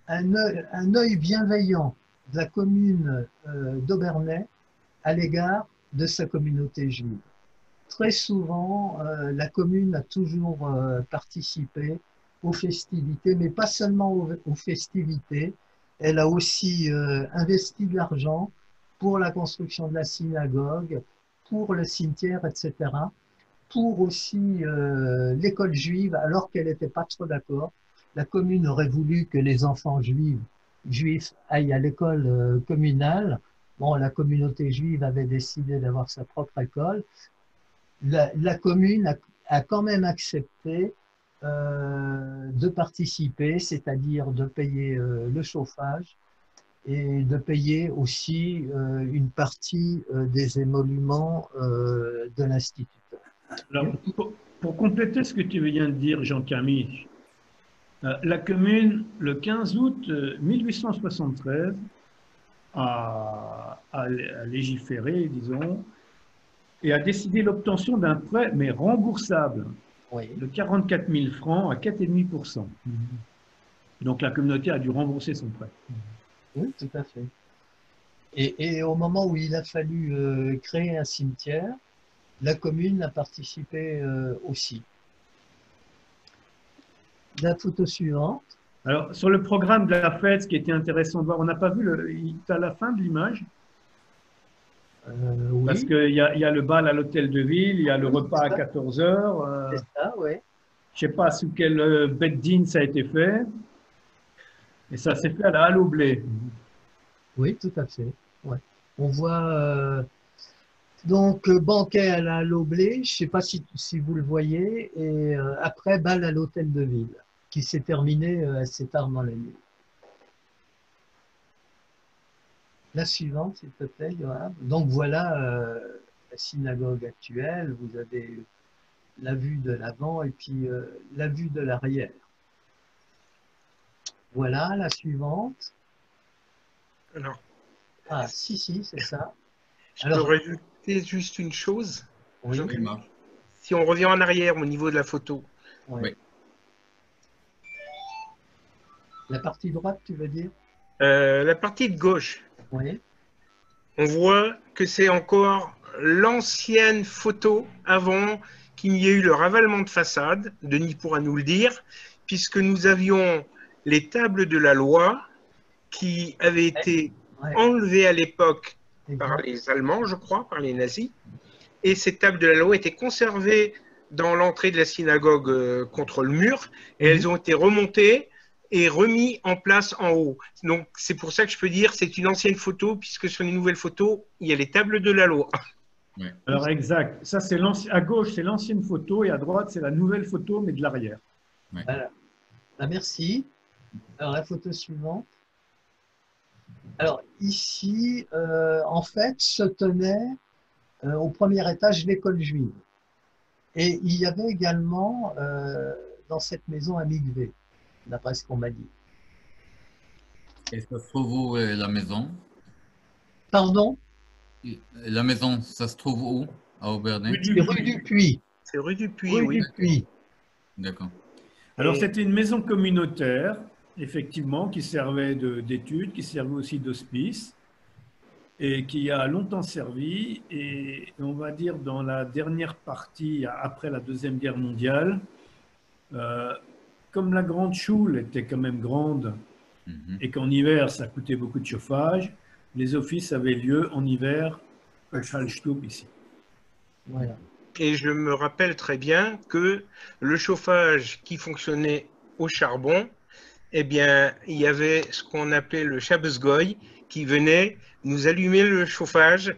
un œil bienveillant de la commune d'Obernai à l'égard de sa communauté juive. Très souvent, la commune a toujours participé aux festivités, mais pas seulement aux festivités. Elle a aussi investi de l'argent pour la construction de la synagogue, pour le cimetière, etc. Pour aussi l'école juive, alors qu'elle n'était pas trop d'accord. La commune aurait voulu que les enfants juifs aillent à l'école communale. Bon, la communauté juive avait décidé d'avoir sa propre école. La commune a quand même accepté de participer, c'est-à-dire de payer le chauffage et de payer aussi une partie des émoluments de l'instituteur. Alors, pour compléter ce que tu viens de dire, Jean-Camille, la commune, le 15 août 1873, a légiféré, disons, et a décidé l'obtention d'un prêt, mais remboursable, de 44 000 francs à 4,5%. Donc la communauté a dû rembourser son prêt. Oui, tout à fait. Et au moment où il a fallu créer un cimetière, la commune a participé aussi. La photo suivante. Alors, sur le programme de la fête, ce qui était intéressant de voir, on n'a pas vu, tu as la fin de l'image. Oui. Parce qu'il y a le bal à l'hôtel de ville, il y a le repas à 14 h. C'est ça, oui. Je ne sais pas sous quel bed-din ça a été fait. Et ça s'est fait à la Halle au Blé. Oui, tout à fait. Ouais. On voit donc banquet à la Halle au Blé, je ne sais pas si vous le voyez, et après bal à l'hôtel de ville, qui s'est terminé assez tard dans la nuit. La suivante, s'il te plaît, Johan. Donc voilà la synagogue actuelle. Vous avez la vue de l'avant et puis la vue de l'arrière. Voilà la suivante. Alors, ah, si, c'est ça. Je peux rajouter juste une chose. Oui. Si on revient en arrière au niveau de la photo. Oui. La partie droite, tu veux dire? La partie de gauche. Oui. On voit que c'est encore l'ancienne photo avant qu'il y ait eu le ravalement de façade. Denis pourra nous le dire, puisque nous avions les tables de la loi qui avaient été enlevées à l'époque par les Allemands, je crois, par les nazis. Et ces tables de la loi étaient conservées dans l'entrée de la synagogue contre le mur, et elles ont été remontées et remis en place en haut. Donc, c'est pour ça que je peux dire que c'est une ancienne photo, puisque sur les nouvelles photos, il y a les tables de la loi. Ouais. Alors, exact. Ça, c'est à gauche, c'est l'ancienne photo, et à droite, c'est la nouvelle photo, mais de l'arrière. Ouais. Voilà. Ah, merci. Alors, la photo suivante. Alors, ici, en fait, se tenait au premier étage l'école juive. Et il y avait également dans cette maison un mikvé, d'après ce qu'on m'a dit. Et ça se trouve où la maison? Pardon? La maison, ça se trouve où à Aubernais? C'est rue du Puy. C'est rue du Puy, Rue oui. du Puy. D'accord. Alors, c'était une maison communautaire, effectivement, qui servait d'études, qui servait aussi d'hospice, et qui a longtemps servi. Et on va dire, dans la dernière partie, après la Deuxième Guerre mondiale, comme la grande choule était quand même grande, et qu'en hiver, ça coûtait beaucoup de chauffage, les offices avaient lieu en hiver au Schallstub ici. Voilà. Et je me rappelle très bien que le chauffage qui fonctionnait au charbon, eh bien, il y avait ce qu'on appelait le Shabbosgoy qui venait nous allumer le chauffage.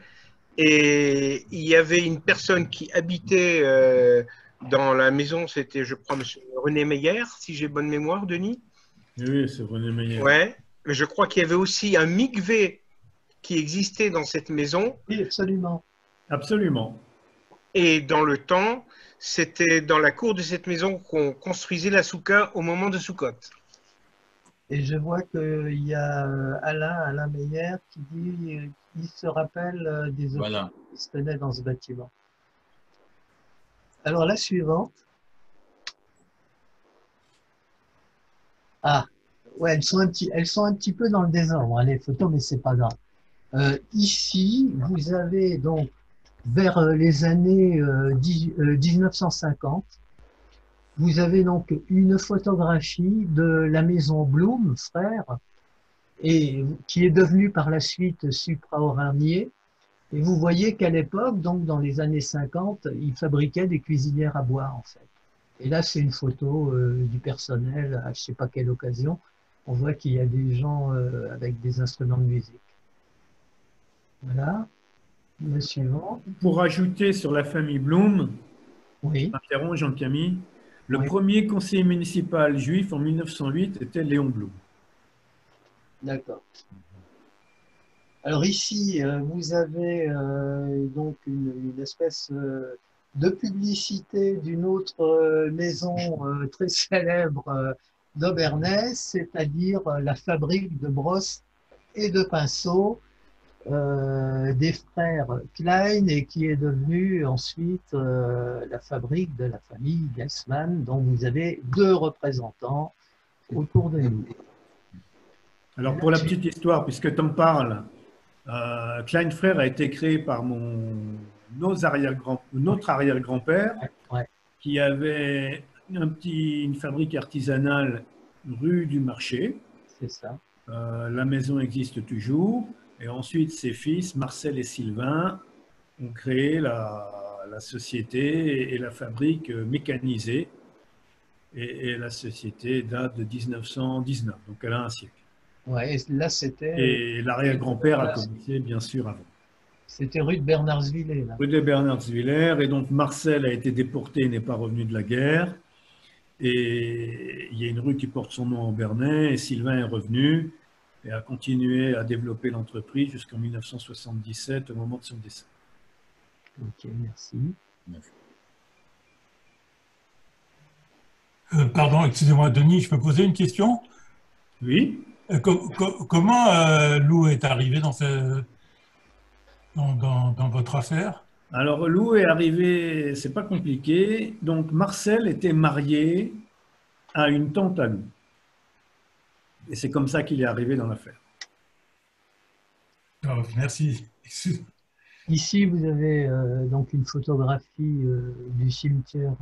Et il y avait une personne qui habitait dans la maison, c'était, je crois, M. René Meyer, si j'ai bonne mémoire, Denis. Oui, c'est René Meyer. Ouais, mais je crois qu'il y avait aussi un mikvé qui existait dans cette maison. Oui, absolument. Absolument. Et Et dans le temps, c'était dans la cour de cette maison qu'on construisait la souka au moment de Soukot. je vois qu'il y a Alain Meyer qui dit qu'il se rappelle des offices Voilà. qui se tenaient dans ce bâtiment. Alors la suivante. Ah, ouais, elles sont un petit peu dans le désordre, hein, les photos, mais c'est pas grave. Ici, vous avez donc vers les années 1950, vous avez donc une photographie de la maison Blum, frère, et qui est devenue par la suite Supra-Auranier. Et vous voyez qu'à l'époque, donc dans les années 50, ils fabriquaient des cuisinières à bois, en fait. Et là, c'est une photo du personnel à je ne sais pas quelle occasion. On voit qu'il y a des gens avec des instruments de musique. Voilà. Le suivant. Pour ajouter sur la famille Blum, Oui. interrompt Jean-Camille, le Oui. premier conseiller municipal juif en 1908 était Léon Blum. D'accord. Alors ici, vous avez donc une espèce de publicité d'une autre maison très célèbre d'Aubernais, c'est-à-dire la fabrique de brosses et de pinceaux des frères Klein et qui est devenue ensuite la fabrique de la famille Gassman, dont vous avez deux représentants autour de nous. Alors pour la petite histoire, puisque tu en parles, Klein Frère a été créé par notre arrière-grand-père, Ouais. qui avait une fabrique artisanale rue du Marché. C'est ça. La maison existe toujours. Et ensuite, ses fils, Marcel et Sylvain, ont créé la société et la fabrique mécanisée. Et la société date de 1919, donc elle a un siècle. Ouais, et là, c'était. Et l'arrière-grand-père a commencé, bien sûr, avant. C'était rue de Bernardsvillers, là. Rue de Bernardsvillers. Et donc, Marcel a été déporté et n'est pas revenu de la guerre. Et il y a une rue qui porte son nom en Bernay. Et Sylvain est revenu et a continué à développer l'entreprise jusqu'en 1977, au moment de son décès. Ok, merci. Pardon, excusez-moi, Denis, je peux poser une question? Oui. Comment Lou est arrivé dans votre affaire? Alors, Lou est arrivé, c'est pas compliqué. Donc, Marcel était marié à une tante à Lou. Et c'est comme ça qu'il est arrivé dans l'affaire. Oh, merci. Ici, vous avez donc une photographie du cimetière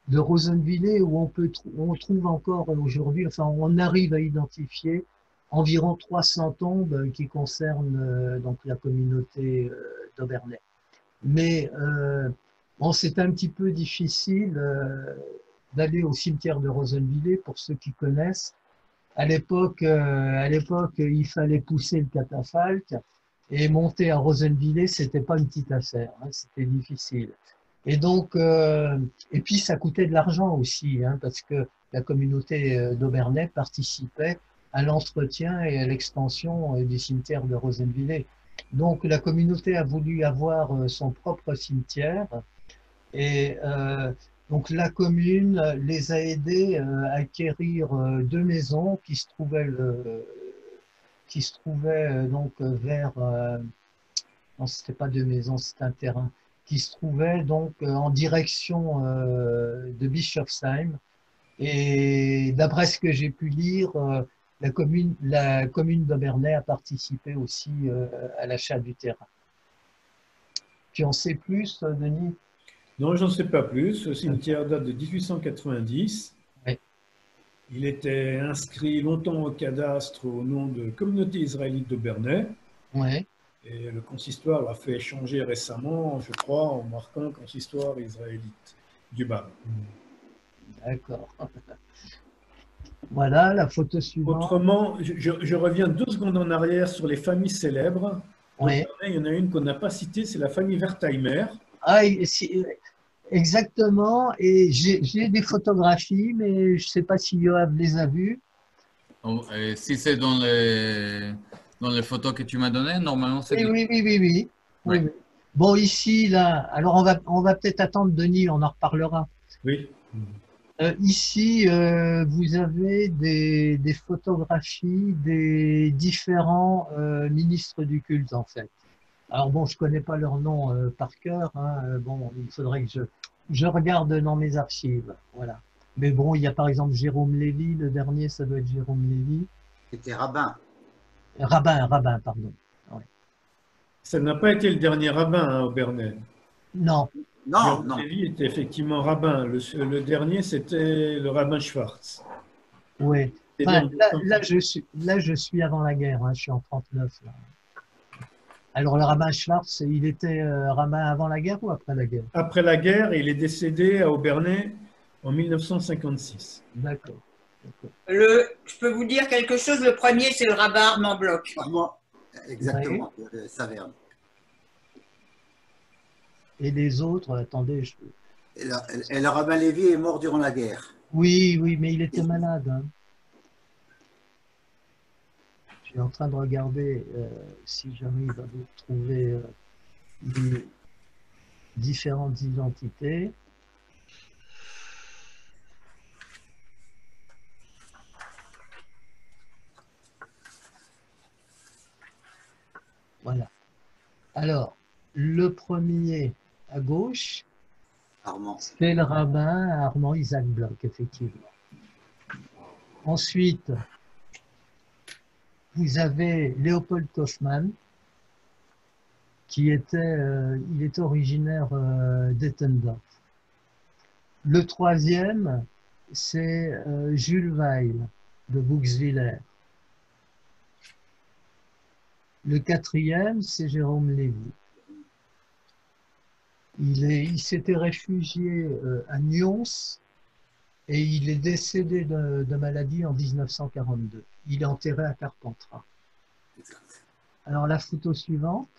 de Rosenvillers où on trouve encore aujourd'hui, enfin, on arrive à identifier environ 300 tombes qui concernent donc la communauté d'Aubernais. Mais bon, c'est un petit peu difficile d'aller au cimetière de Rosenvillers pour ceux qui connaissent. À l'époque, il fallait pousser le catafalque et monter à Rosenvillers, c'était pas une petite affaire, hein, c'était difficile. Et donc, et puis ça coûtait de l'argent aussi, hein, parce que la communauté d'Aubernais participait à l'entretien et à l'extension du cimetière de Rosenvillers. Donc la communauté a voulu avoir son propre cimetière et donc la commune les a aidés à acquérir 2 maisons qui se trouvaient donc vers non, c'était pas 2 maisons, c'était un terrain qui se trouvait donc en direction de Bischofsheim. Et d'après ce que j'ai pu lire, la commune d'Obernai a participé aussi à l'achat du terrain. Tu en sais plus, Denis? Non, j'en sais pas plus. Ce cimetière date de 1890. Oui. Il était inscrit longtemps au cadastre au nom de Communauté israélite d'Obernai. Oui. Et le consistoire l'a fait changer récemment, je crois, en marquant consistoire israélite du Bas. D'accord. Voilà la photo suivante. Autrement, je reviens 2 secondes en arrière sur les familles célèbres. Oui. Il y en a une qu'on n'a pas citée, c'est la famille Wertheimer. Ah, exactement. Et j'ai des photographies, mais je ne sais pas si Yoav les a vues. Si c'est dans les photos que tu m'as données, normalement c'est... Oui. Oui. Bon, ici, là, alors on va peut-être attendre Denis, on en reparlera. Oui. Ici, vous avez des photographies des différents ministres du culte, en fait. Alors bon, je ne connais pas leur nom par cœur. Hein. Bon, il faudrait que je regarde dans mes archives. Voilà. Mais bon, il y a par exemple Jérôme Lévy, le dernier, ça doit être Jérôme Lévy. C'était rabbin. Rabbin, pardon. Ouais. Ça n'a pas été le dernier rabbin hein, au Bernay. Non. Jérôme Lévy était effectivement rabbin. Le dernier, c'était le rabbin Schwartz. Oui. Enfin, là, je suis avant la guerre. Hein, je suis en 39. Là. Alors, le rabbin Schwartz, il était rabbin avant la guerre ou après la guerre? Après la guerre, il est décédé à Obernai en 1956. D'accord. Je peux vous dire quelque chose, le premier, c'est le rabbin Armand Bloch. Exactement, de Saverne. Et les autres, attendez. Et le rabbin Lévy est mort durant la guerre. Oui, mais il était malade. Hein. Je suis en train de regarder si j'arrive à vous trouver les différentes identités. Voilà. Alors, le premier à gauche, c'est le rabbin Armand Isaac Bloch, effectivement. Ensuite, vous avez Léopold Kaufmann, qui était, il est originaire d'Ettendorf. Le troisième, c'est Jules Weil de Buxwiller. Le quatrième, c'est Jérôme Lévy. Il s'était réfugié à Nyons et il est décédé de maladie en 1942. Il est enterré à Carpentras. Alors la photo suivante.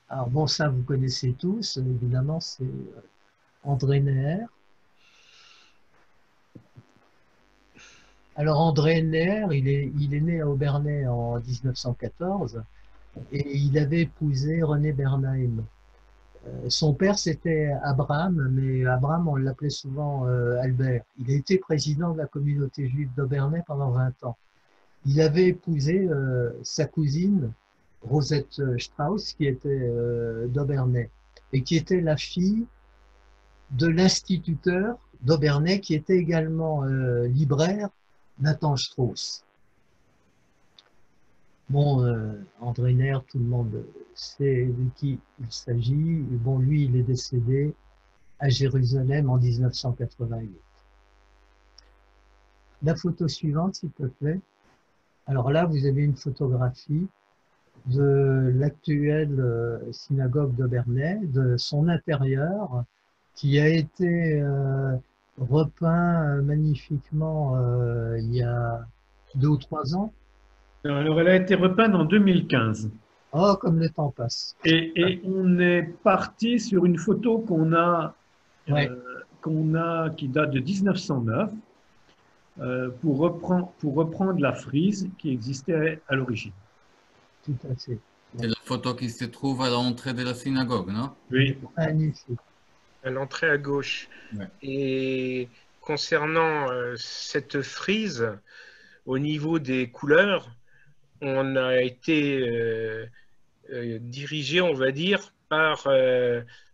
Alors bon, ça vous connaissez tous, évidemment, c'est André Neher. Alors André Neher, il est né à Obernai en 1914 et il avait épousé René Bernheim. Son père c'était Abraham, mais Abraham on l'appelait souvent Albert. Il a été président de la communauté juive d'Obernai pendant 20 ans. Il avait épousé sa cousine Rosette Strauss qui était d'Obernai et qui était la fille de l'instituteur d'Obernai qui était également libraire, Nathan Strauss. Bon, André Neher, tout le monde sait de qui il s'agit. Bon, lui, il est décédé à Jérusalem en 1988. La photo suivante, s'il te plaît. Alors là, vous avez une photographie de l'actuelle synagogue d'Obernai, de son intérieur, qui a été repeint magnifiquement il y a 2 ou 3 ans. Alors, elle a été repeinte en 2015. Oh, comme le temps passe. Et on est parti sur une photo qu'on a, qui date de 1909, pour reprendre la frise qui existait à l'origine. tout à fait. C'est la photo qui se trouve à l'entrée de la synagogue, non? Oui. Magnifique. À l'entrée à gauche. Ouais. Et concernant cette frise, au niveau des couleurs, on a été dirigé, on va dire, par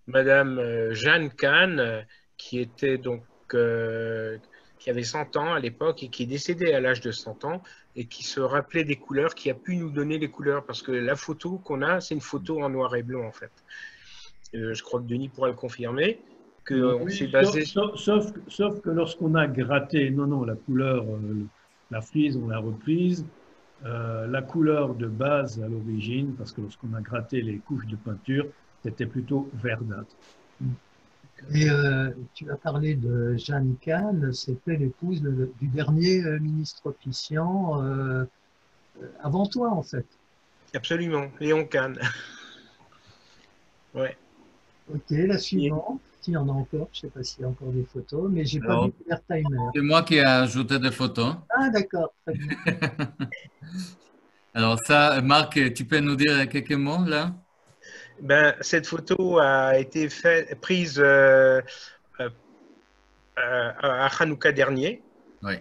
Madame Jeanne Kahn, qui était donc qui avait 100 ans à l'époque et qui est décédée à l'âge de 100 ans et qui se rappelait des couleurs, qui a pu nous donner les couleurs, parce que la photo qu'on a, c'est une photo en noir et blanc en fait. Je crois que Denis pourra le confirmer, qu'on Oui, s'est basé... sauf que lorsqu'on a gratté, non, la couleur, la frise, on l'a reprise. La couleur de base à l'origine, parce que lorsqu'on a gratté les couches de peinture, c'était plutôt verdâtre. Et tu as parlé de Jeanne Kahn, c'était l'épouse du dernier ministre officiant avant toi, en fait. Absolument, Léon Kahn. Ouais. Ok, la suivante. Il y en a encore, je ne sais pas s'il y a encore des photos, mais j'ai pas vu Wertheimer. C'est moi qui ai ajouté des photos. Ah, d'accord, très bien. Alors ça, Marc, tu peux nous dire quelques mots là? Ben, cette photo a été prise à Hanouka dernier. Oui.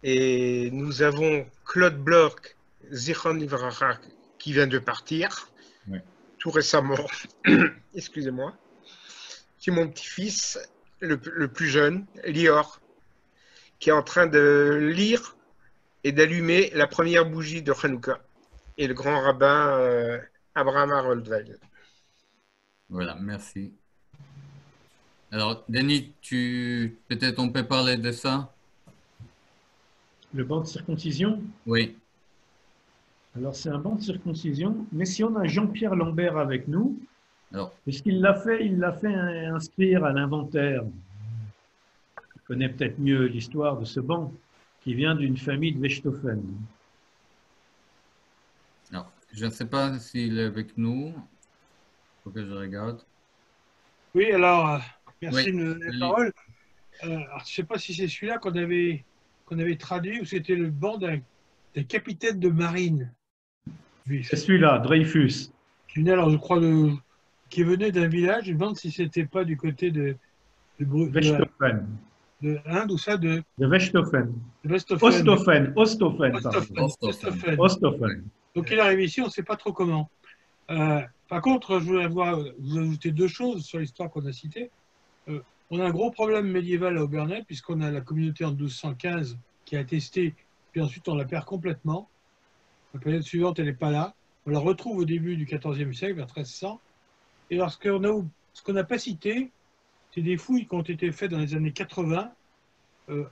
Et nous avons Claude Bloch, Zichron Livrara, qui vient de partir, oui, tout récemment. Excusez-moi. C'est mon petit-fils, le plus jeune, Lior, qui est en train de lire et d'allumer la première bougie de Hanouka. Et le grand rabbin Abraham Haroldweil. Voilà, merci. Alors, Denis, peut-être on peut parler de ça? Le banc de circoncision? Oui. Alors, c'est un banc de circoncision, mais si on a Jean-Pierre Lambert avec nous, alors, puisqu'il l'a fait inscrire à l'inventaire. Il connaît peut-être mieux l'histoire de ce banc, qui vient d'une famille de Wechthofen. alors je ne sais pas s'il est avec nous. Il faut que je regarde. Oui, alors, merci Oui, de me donner la parole. Alors, je ne sais pas si c'est celui-là qu'on avait traduit ou c'était le banc d'un capitaine de marine. C'est celui-là, Dreyfus. Qui venait, alors, je crois, qui venait d'un village. Je me demande si c'était pas du côté de Wechthofen. De Inde ou ça de Wechthofen. Osthofen. Osthofen. Donc il arrive ici, on ne sait pas trop comment. Par contre, je voulais vous ajouter deux choses sur l'histoire qu'on a citée. On a un gros problème médiéval à Obernai, puisqu'on a la communauté en 1215 qui a attesté, puis ensuite on la perd complètement. La période suivante, elle n'est pas là. On la retrouve au début du XIVe siècle, vers 1300. Et lorsqu'on a ce qu'on n'a pas cité, c'est des fouilles qui ont été faites dans les années 80,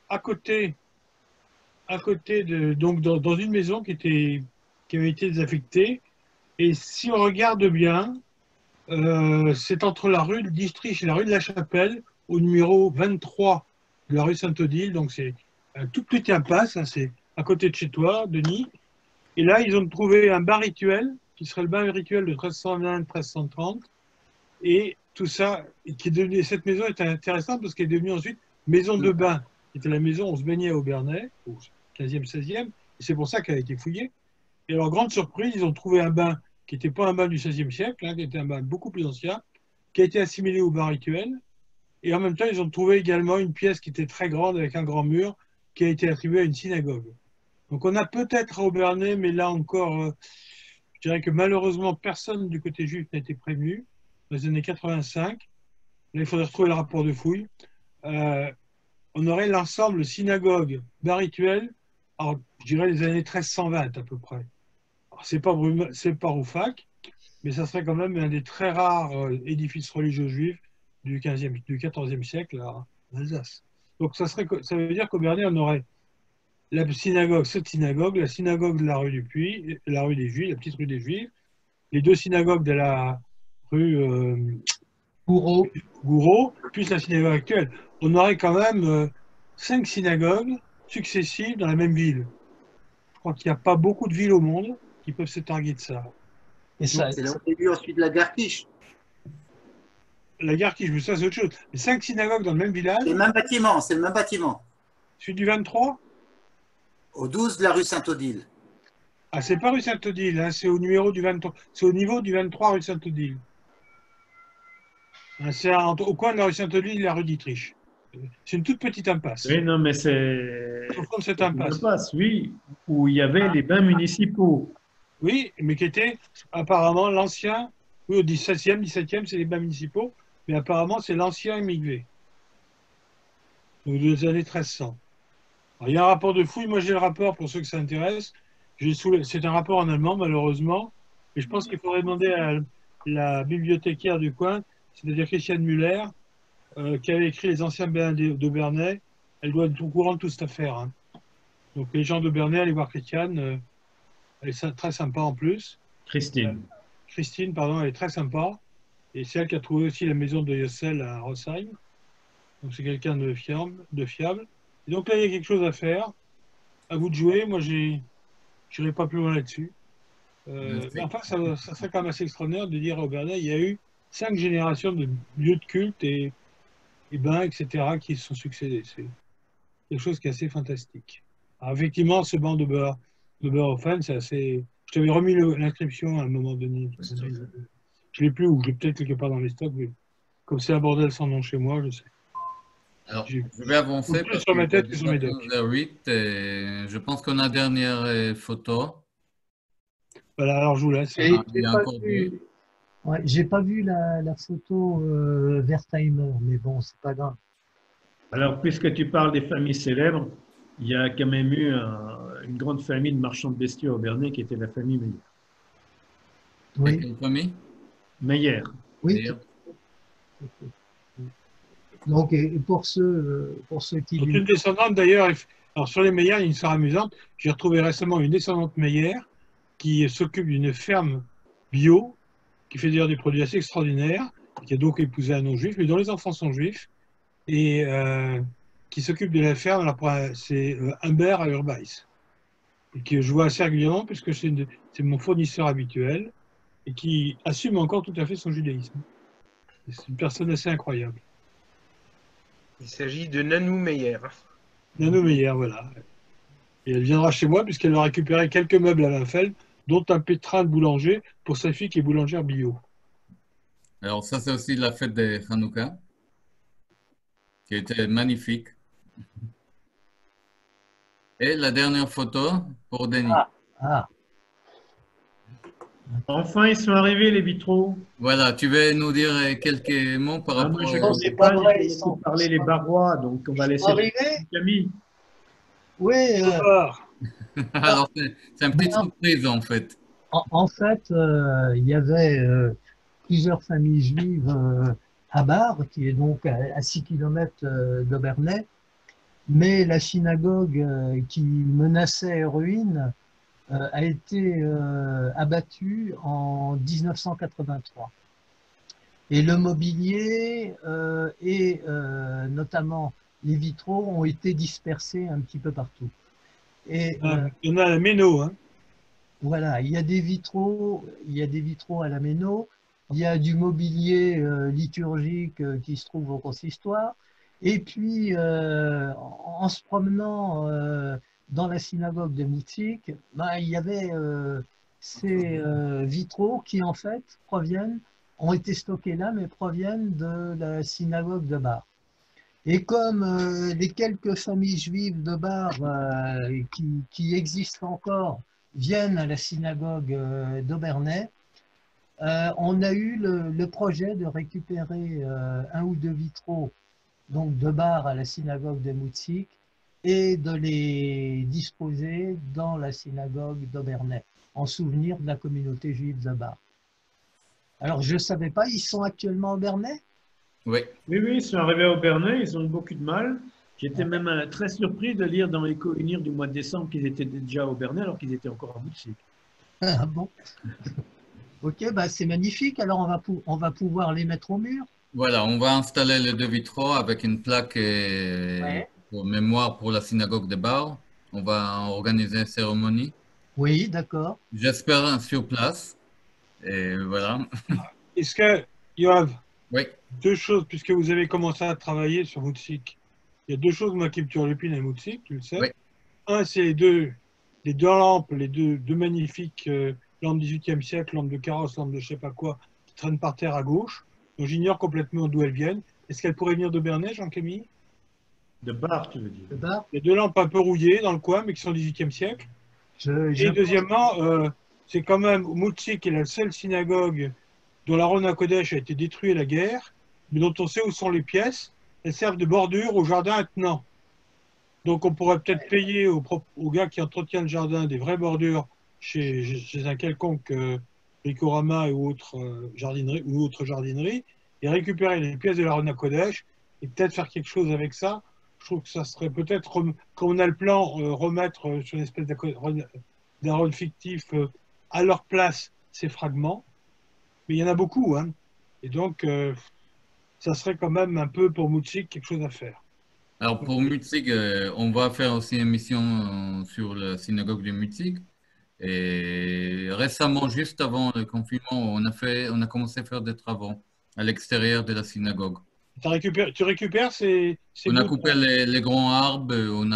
à côté de, donc dans une maison qui avait été désaffectée. Et si on regarde bien, c'est entre la rue de Dietrich et la rue de la Chapelle, au numéro 23 de la rue Sainte-Odile. Donc c'est un tout petit impasse, hein, c'est à côté de chez toi, Denis. Et là, ils ont trouvé un bain rituel, qui serait le bain rituel de 1320-1330. Et tout ça, qui est devenu, cette maison est intéressante parce qu'elle est devenue ensuite maison de bain. C'était la maison où on se baignait à Obernai, au 15e, 16e. Et c'est pour ça qu'elle a été fouillée. Et alors, grande surprise, ils ont trouvé un bain qui n'était pas un bain du XVIe siècle, hein, qui était un bain beaucoup plus ancien, qui a été assimilé au bain rituel. Et en même temps, ils ont trouvé également une pièce qui était très grande avec un grand mur, qui a été attribuée à une synagogue. Donc on a peut-être à Obernai, mais là encore, je dirais que malheureusement, personne du côté juif n'a été prévenu. Dans les années 85, là, il faudrait retrouver le rapport de fouille. On aurait l'ensemble synagogue, bain rituel, alors, je dirais les années 1320 à peu près. C'est pas Roufac, mais ça serait quand même un des très rares édifices religieux juifs du 14e siècle en Alsace. Donc ça veut dire qu'Obernai, on aurait la synagogue, cette synagogue, la synagogue de la rue du Puy, la rue des Juifs, la petite rue des Juifs, les deux synagogues de la rue Gouraud, plus la synagogue actuelle. On aurait quand même 5 synagogues successives dans la même ville. Je crois qu'il n'y a pas beaucoup de villes au monde qui peuvent se targuer de ça. C'est là où on a vu ensuite la gare Quiche. La gare Quiche, mais ça c'est autre chose. Les 5 synagogues dans le même village. C'est le même bâtiment, c'est le même bâtiment. Celui du 23 au 12 de la rue Sainte-Odile. Ah, c'est pas rue Sainte-Odile, hein, c'est au numéro du 23. C'est au niveau du 23 rue Sainte-Odile. Hein, c'est au coin de la rue Sainte-Odile et la rue d'Ittrich. C'est une toute petite impasse. Oui, non, mais c'est Au fond de cette une impasse. impasse, oui, où il y avait les bains municipaux. Oui, mais qui était apparemment l'ancien, oui, au 17e, 17e, c'est les bains municipaux, mais apparemment c'est l'ancien émigré. Donc des années 1300. Alors, il y a un rapport de fouille, moi j'ai le rapport pour ceux que ça intéresse. C'est un rapport en allemand, malheureusement, et je pense qu'il faudrait demander à la bibliothécaire du coin, c'est-à-dire Christiane Muller, qui avait écrit les anciens bains d'Aubernay. Elle doit être au courant de toute cette affaire. Hein. Donc les gens d'Aubernay, allez voir Christiane, elle est très sympa en plus. Christine. Christine, pardon, elle est très sympa. Et c'est elle qui a trouvé aussi la maison de Yossel à Rosheim. Donc c'est quelqu'un de fiable. Et donc là, il y a quelque chose à faire. À vous de jouer. Moi, je n'irai pas plus loin là-dessus. Mais enfin, ça serait quand même assez extraordinaire de dire à Aubernay, il y a eu 5 générations de lieux de culte et bains, etc., qui se sont succédés. C'est quelque chose qui est assez fantastique. Alors, effectivement, ce banc de Beurhofen, c'est assez... Je t'avais remis l'inscription à un moment donné. Je ne l'ai plus, ou je l'ai peut-être quelque part dans les stocks, mais comme c'est un bordel sans nom chez moi, je sais. Alors, je vais avancer plus sur ma tête que sur mes docs. vers 8 et je pense qu'on a dernière photo. Voilà, alors je vous laisse. Et Il y a encore deux. Ouais, j'ai pas vu la photo Wertheimer, mais bon, c'est pas grave. Alors, puisque tu parles des familles célèbres, il y a quand même eu une grande famille de marchands de bestiaux au Bernay qui était la famille Meyer. Oui. Quelle famille? Meyer. Oui. Meyer. Donc, et pour ceux qui... Donc, une descendante d'ailleurs, alors sur les Meyer, il y a une histoire amusante. J'ai retrouvé récemment une descendante Meyer qui s'occupe d'une ferme bio, qui fait d'ailleurs des produits assez extraordinaires, qui a donc épousé un non-juif, mais dont les enfants sont juifs, et qui s'occupe de la ferme, c'est Humbert à Urbais, et que je vois assez régulièrement puisque c'est mon fournisseur habituel, et qui assume encore tout à fait son judaïsme. C'est une personne assez incroyable. Il s'agit de Nanou Meyer. Nanou Meyer, voilà. Et elle viendra chez moi puisqu'elle va récupérer quelques meubles à Linfeld, dont un pétrin de boulanger pour sa fille qui est boulangère bio. Alors ça, c'est aussi la fête de Hanouka, qui était magnifique. Et la dernière photo pour Denis. Ah. Enfin, ils sont arrivés, les vitraux. Voilà, tu veux nous dire quelques mots par rapport moi, je à... ne sais pas beaucoup parler les Barrois, donc on va laisser Camille. Oui. Alors, c'est une petite surprise, en fait. En fait, il y avait plusieurs familles juives à Bar, qui est donc à 6 km d'Aubernay, mais la synagogue qui menaçait ruine a été abattue en 1983. Et le mobilier et notamment les vitraux ont été dispersés un petit peu partout. Et, il y en a à la Méno, hein. Voilà, il y a des vitraux à la Méno, il y a du mobilier liturgique qui se trouve au consistoire, et puis en se promenant dans la synagogue de Moutzik, il y avait ces vitraux qui en fait ont été stockés là, mais proviennent de la synagogue de Bar. Et comme les quelques familles juives de Bar qui existent encore viennent à la synagogue d'Aubernay, on a eu le projet de récupérer un ou deux vitraux donc de Bar à la synagogue de Moutzik et de les disposer dans la synagogue d'Aubernay en souvenir de la communauté juive de Bar. Alors je ne savais pas, ils sont actuellement à Aubernay? Oui. Oui, ils sont arrivés à Aubernay, ils ont eu beaucoup de mal. J'étais même très surpris de lire dans les Unir du mois de décembre qu'ils étaient déjà à Aubernay alors qu'ils étaient encore à Moutzik. Ah bon? Ok, c'est magnifique. Alors on va pouvoir les mettre au mur. Voilà, on va installer les deux vitraux avec une plaque pour mémoire pour la synagogue de Bar. On va organiser une cérémonie. Oui, d'accord. J'espère sur place. Et voilà. Est-ce que, Yoav, oui. Deux choses, puisque vous avez commencé à travailler sur Moutzik, il y a deux choses, moi, qui me turlupinent à Moutzik, tu le sais. Oui. Un, c'est les deux les deux lampes, les deux magnifiques lampes 18e siècle, lampes de carrosse, lampes de je sais pas quoi, qui traînent par terre à gauche. Donc j'ignore complètement d'où elles viennent. Est-ce qu'elles pourraient venir d'Aubernais, Jean-Camille? De Bar, tu veux dire. De Bar. Il y a deux lampes un peu rouillées dans le coin, mais qui sont 18e siècle. Et deuxièmement, c'est quand même Moutzik qui est la seule synagogue dont l'Aron HaKodesh a été détruit à la guerre, mais dont on sait où sont les pièces. Elles servent de bordure au jardin attenant. Donc on pourrait peut-être payer aux gars qui entretiennent le jardin des vraies bordures chez un quelconque Bricorama ou autre jardinerie, et récupérer les pièces de l'Aron HaKodesh et peut-être faire quelque chose avec ça. Je trouve que ça serait peut-être, comme on a le plan, remettre sur une espèce d'Aron fictif à leur place ces fragments. Mais il y en a beaucoup, hein. Et donc, ça serait quand même un peu pour Moutzik quelque chose à faire. Alors pour Moutzik, on va faire aussi une émission sur la synagogue de Moutzik. Et récemment, juste avant le confinement, on a commencé à faire des travaux à l'extérieur de la synagogue. Tu récupères ces on a coupé les grands arbres, on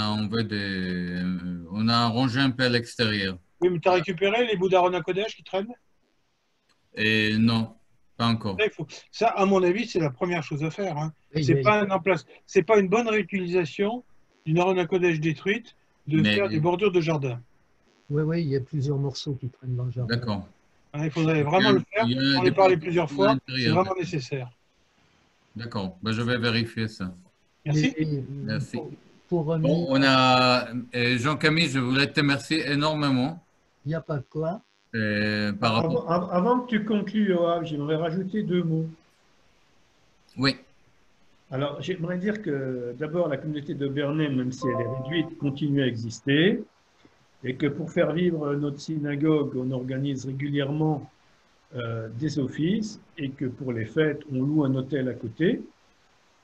a arrangé un peu à l'extérieur. Oui, mais tu as récupéré les bouts d'Aron HaKodesh qui traînent? Et non, pas encore. Ça, à mon avis, c'est la première chose à faire. Hein. C'est pas une bonne réutilisation d'une Aron HaKodesh détruite de faire des bordures de jardin. Oui, il y a plusieurs morceaux qui traînent dans le jardin. D'accord. Il faudrait vraiment le faire. On en a parlé plusieurs fois. C'est vraiment nécessaire. D'accord. Ben, je vais vérifier ça. Merci. Merci. Pour revenir... Bon, on a Jean-Camille, je voulais te remercier énormément. Il n'y a pas de quoi. Avant que tu conclues, Yoav, j'aimerais rajouter 2 mots. Oui. Alors, j'aimerais dire que d'abord, la communauté d'Aubernais, même si elle est réduite, continue à exister. Et que pour faire vivre notre synagogue, on organise régulièrement des offices. Et que pour les fêtes, on loue un hôtel à côté,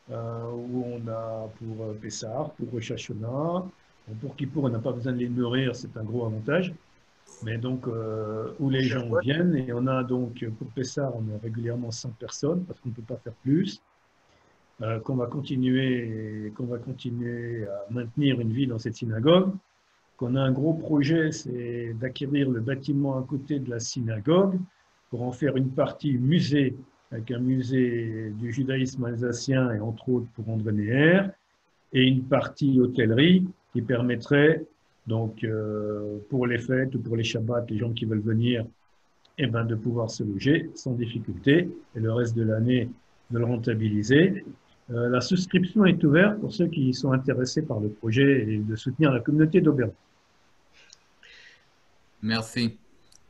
où on a pour Pessah, pour Rosh Hashanah. Pour Kippour, on n'a pas besoin de les nourrir, c'est un gros avantage. Mais donc, où les gens viennent. Et on a donc, pour Pessah, on a régulièrement 100 personnes, parce qu'on ne peut pas faire plus. Qu'on va continuer à maintenir une vie dans cette synagogue. Qu'on a un gros projet, c'est d'acquérir le bâtiment à côté de la synagogue pour en faire une partie musée, avec un musée du judaïsme alsacien et entre autres pour André Neher, et une partie hôtellerie qui permettrait donc pour les fêtes ou pour les Shabbats, les gens qui veulent venir, de pouvoir se loger sans difficulté et le reste de l'année de le rentabiliser. La souscription est ouverte pour ceux qui sont intéressés par le projet et de soutenir la communauté d'Aubernais. Merci.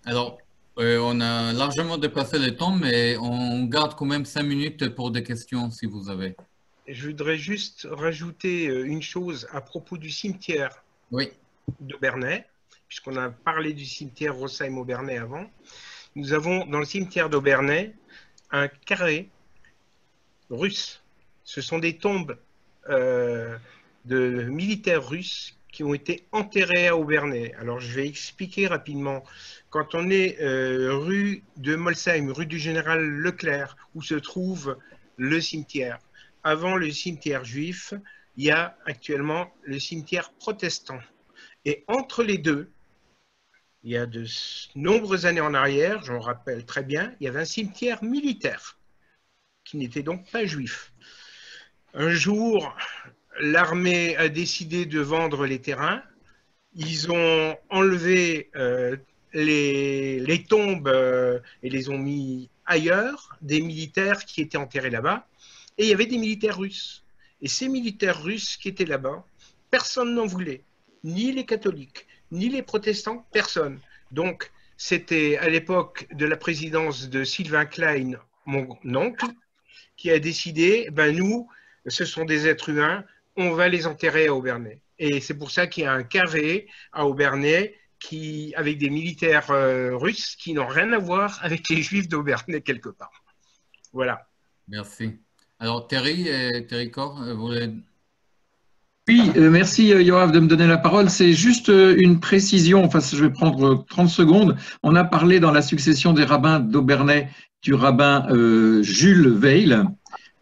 Alors, on a largement dépassé le temps, mais on garde quand même 5 minutes pour des questions si vous avez. Je voudrais juste rajouter une chose à propos du cimetière d'Aubernais, puisqu'on a parlé du cimetière Rossheim-Aubernais avant. Nous avons dans le cimetière d'Aubernais un carré russe. Ce sont des tombes de militaires russes qui ont été enterrés à Aubernais. Alors, je vais expliquer rapidement. Quand on est rue de Molsheim, rue du Général Leclerc, où se trouve le cimetière, avant le cimetière juif, il y a actuellement le cimetière protestant. Et entre les deux, il y a de nombreuses années en arrière, j'en rappelle très bien, il y avait un cimetière militaire, qui n'était donc pas juif. Un jour, l'armée a décidé de vendre les terrains. Ils ont enlevé les tombes et les ont mis ailleurs, des militaires qui étaient enterrés là-bas. Et il y avait des militaires russes. Et ces militaires russes qui étaient là-bas, personne n'en voulait. Ni les catholiques, ni les protestants, personne. Donc, c'était à l'époque de la présidence de Sylvain Klein, mon oncle, qui a décidé, nous, ce sont des êtres humains, on va les enterrer à Aubernais. Et c'est pour ça qu'il y a un carré à Aubernais avec des militaires russes qui n'ont rien à voir avec les juifs d'Aubernais quelque part. Voilà. Merci. Alors Terry Cor, vous voulez... Oui, merci Yoav de me donner la parole. C'est juste une précision, enfin je vais prendre 30 secondes. On a parlé dans la succession des rabbins d'Aubernais du rabbin Jules Weil.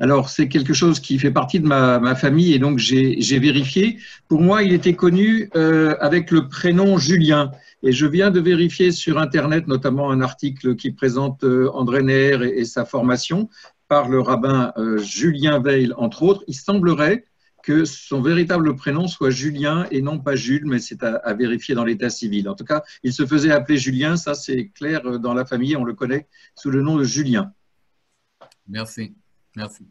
Alors, c'est quelque chose qui fait partie de ma famille et donc j'ai vérifié. Pour moi, il était connu avec le prénom Julien. Et je viens de vérifier sur Internet, notamment un article qui présente André Neher et sa formation par le rabbin Julien Weil, entre autres. Il semblerait que son véritable prénom soit Julien et non pas Jules, mais c'est à vérifier dans l'état civil. En tout cas, il se faisait appeler Julien, ça c'est clair dans la famille, on le connaît sous le nom de Julien. Merci. Merci.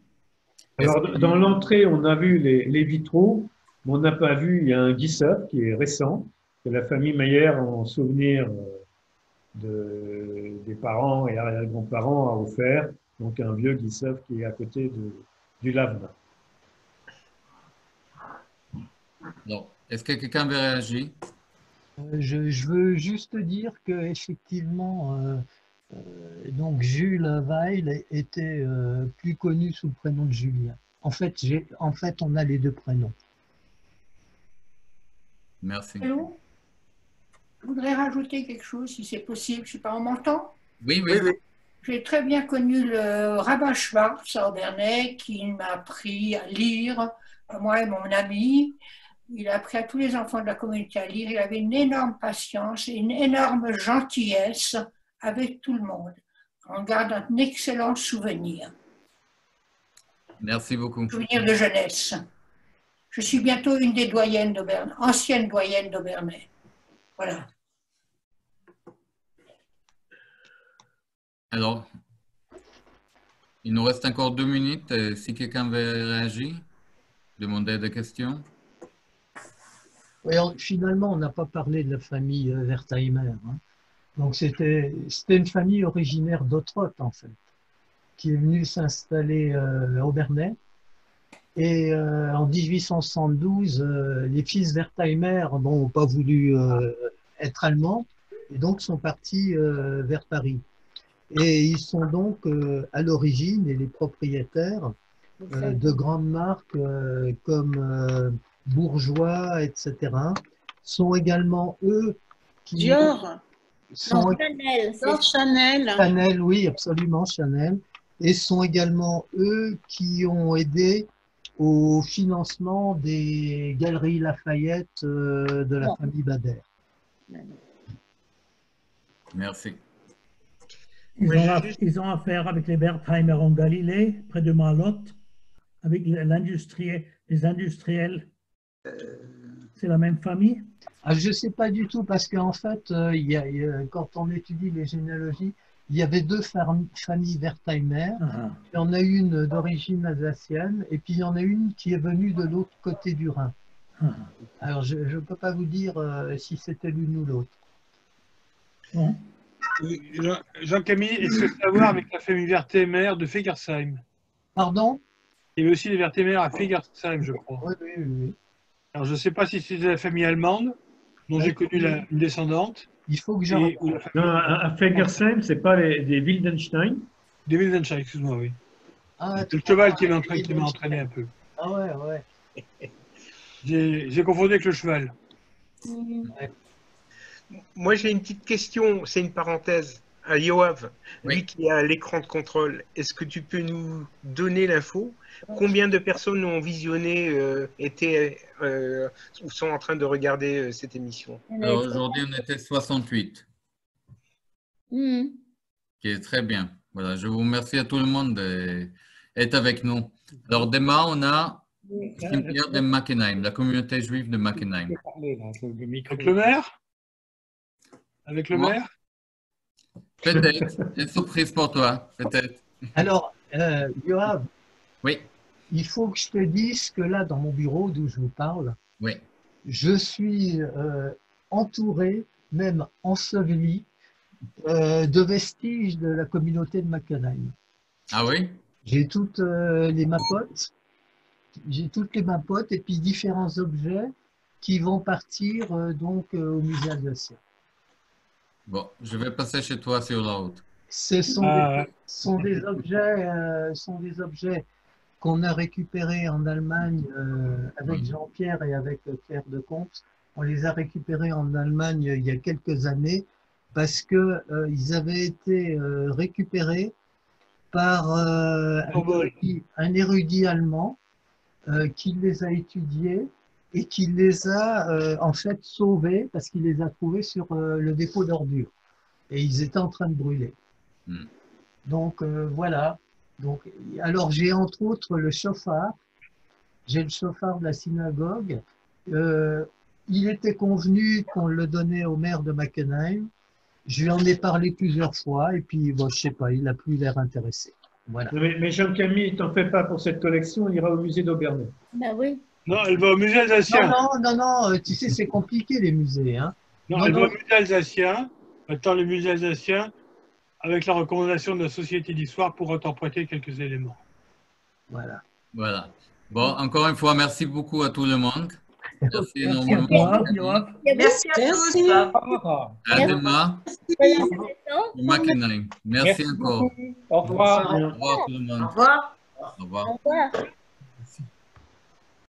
Alors, dans l'entrée, on a vu les vitraux, mais on n'a pas vu, il y a un Guissop qui est récent, que la famille Meyer, en souvenir des parents et arrière-grands-parents, a offert. Donc, un vieux Guissop qui est à côté du lave-mains. Est-ce que quelqu'un veut réagir? Je veux juste dire qu'effectivement, donc Jules Weil était plus connu sous le prénom de Julien. En fait, on a les deux prénoms. Merci. Allô? Je voudrais rajouter quelque chose, si c'est possible. Je ne sais pas, on m'entend? Oui. J'ai très bien connu le rabbin Schwartz à Obernai qui m'a appris à lire, moi et mon ami. Il a appris à tous les enfants de la communauté à lire. Il avait une énorme patience et une énorme gentillesse avec tout le monde. On garde un excellent souvenir. Merci beaucoup. Souvenir de jeunesse. Je suis bientôt une des doyennes d'Obernai, ancienne doyenne d'Obernai. Voilà. Alors, il nous reste encore 2 minutes. Si quelqu'un veut réagir, demander des questions. Oui, finalement, on n'a pas parlé de la famille Wertheimer. Hein. Donc, c'était une famille originaire d'Ottrott, en fait, qui est venue s'installer à Obernai. Et en 1872, les fils Wertheimer n'ont pas voulu être allemands et donc sont partis vers Paris. Et ils sont donc à l'origine et les propriétaires de grandes marques comme Bourgeois, etc. Sont également eux qui... Dior. Sont... Non, Chanel. Chanel, oui, absolument, Chanel. Et sont également eux qui ont aidé au financement des galeries Lafayette de la famille Bader. Merci. Ils ont affaire avec les Wertheimer en Galilée, près de Malotte, avec les industriels. C'est la même famille? Je ne sais pas du tout, parce qu'en fait, quand on étudie les généalogies, il y avait 2 familles Wertheimer. Il y en a une d'origine alsacienne, et puis il y en a une qui est venue de l'autre côté du Rhin. Alors, je ne peux pas vous dire si c'était l'une ou l'autre. Jean-Camille, est-ce que ça a à voir avec la famille Wertheimer de Fegersheim? Pardon? Il y avait aussi les Wertheimer à Fegersheim, je crois. Oui. Alors, je ne sais pas si c'était la famille allemande, dont j'ai connu une descendante. Il faut que Non, à Fegersheim, ce n'est pas des Wildenstein. Des Wildenstein, excuse-moi, oui. Ah, c'est le cheval qui m'a entraîné un peu. Ah ouais. J'ai confondu avec le cheval. Moi, j'ai une petite question, c'est une parenthèse. À Yoav, lui qui a l'écran de contrôle, est-ce que tu peux nous donner l'info? Combien de personnes ont visionné, ou sont en train de regarder cette émission? Alors aujourd'hui, on était 68. Qui est très bien. Voilà, je vous remercie à tout le monde d'être avec nous. Alors demain, on a le cimetière de Mackenheim, la communauté juive de Mackenheim. Avec le maire? Avec le maire? Peut-être. Une surprise pour toi, peut-être. Alors, Yoav, oui. Il faut que je te dise que là, dans mon bureau d'où je vous parle, oui. Je suis entouré, même enseveli, de vestiges de la communauté de Mackenheim. Ah oui? J'ai toutes les mapotes, et puis différents objets qui vont partir donc au musée alsacien. Bon, je vais passer chez toi sur la route. Ce sont des objets qu'on a récupérés en Allemagne avec Jean-Pierre et avec Pierre de Comps. On les a récupérés en Allemagne il y a quelques années parce qu'ils avaient été récupérés par un érudit allemand qui les a étudiés et qui les a en fait sauvés parce qu'il les a trouvés sur le dépôt d'ordures. Et ils étaient en train de brûler. Donc voilà. Donc, alors j'ai entre autres le chauffard. J'ai le chauffard de la synagogue. Il était convenu qu'on le donnait au maire de Mackenheim. Je lui en ai parlé plusieurs fois et puis bon, je sais pas, il n'a plus l'air intéressé. Voilà. Mais Jean-Camille, t'en fais pas pour cette collection, il ira au musée d'Aubernay. Ben oui. Non, elle va au musée alsacien. Non, tu sais, c'est compliqué les musées. Hein. Non, elle va au musée alsacien. Attends, le musée alsacien, avec la recommandation de la Société d'histoire pour interpréter quelques éléments. Voilà. Voilà. Bon, encore une fois, merci beaucoup à tout le monde. Merci énormément. Merci à tous. À demain. Au Mackenheim. Merci encore. Au revoir. Au revoir tout le monde. Au revoir. Au revoir. Au revoir.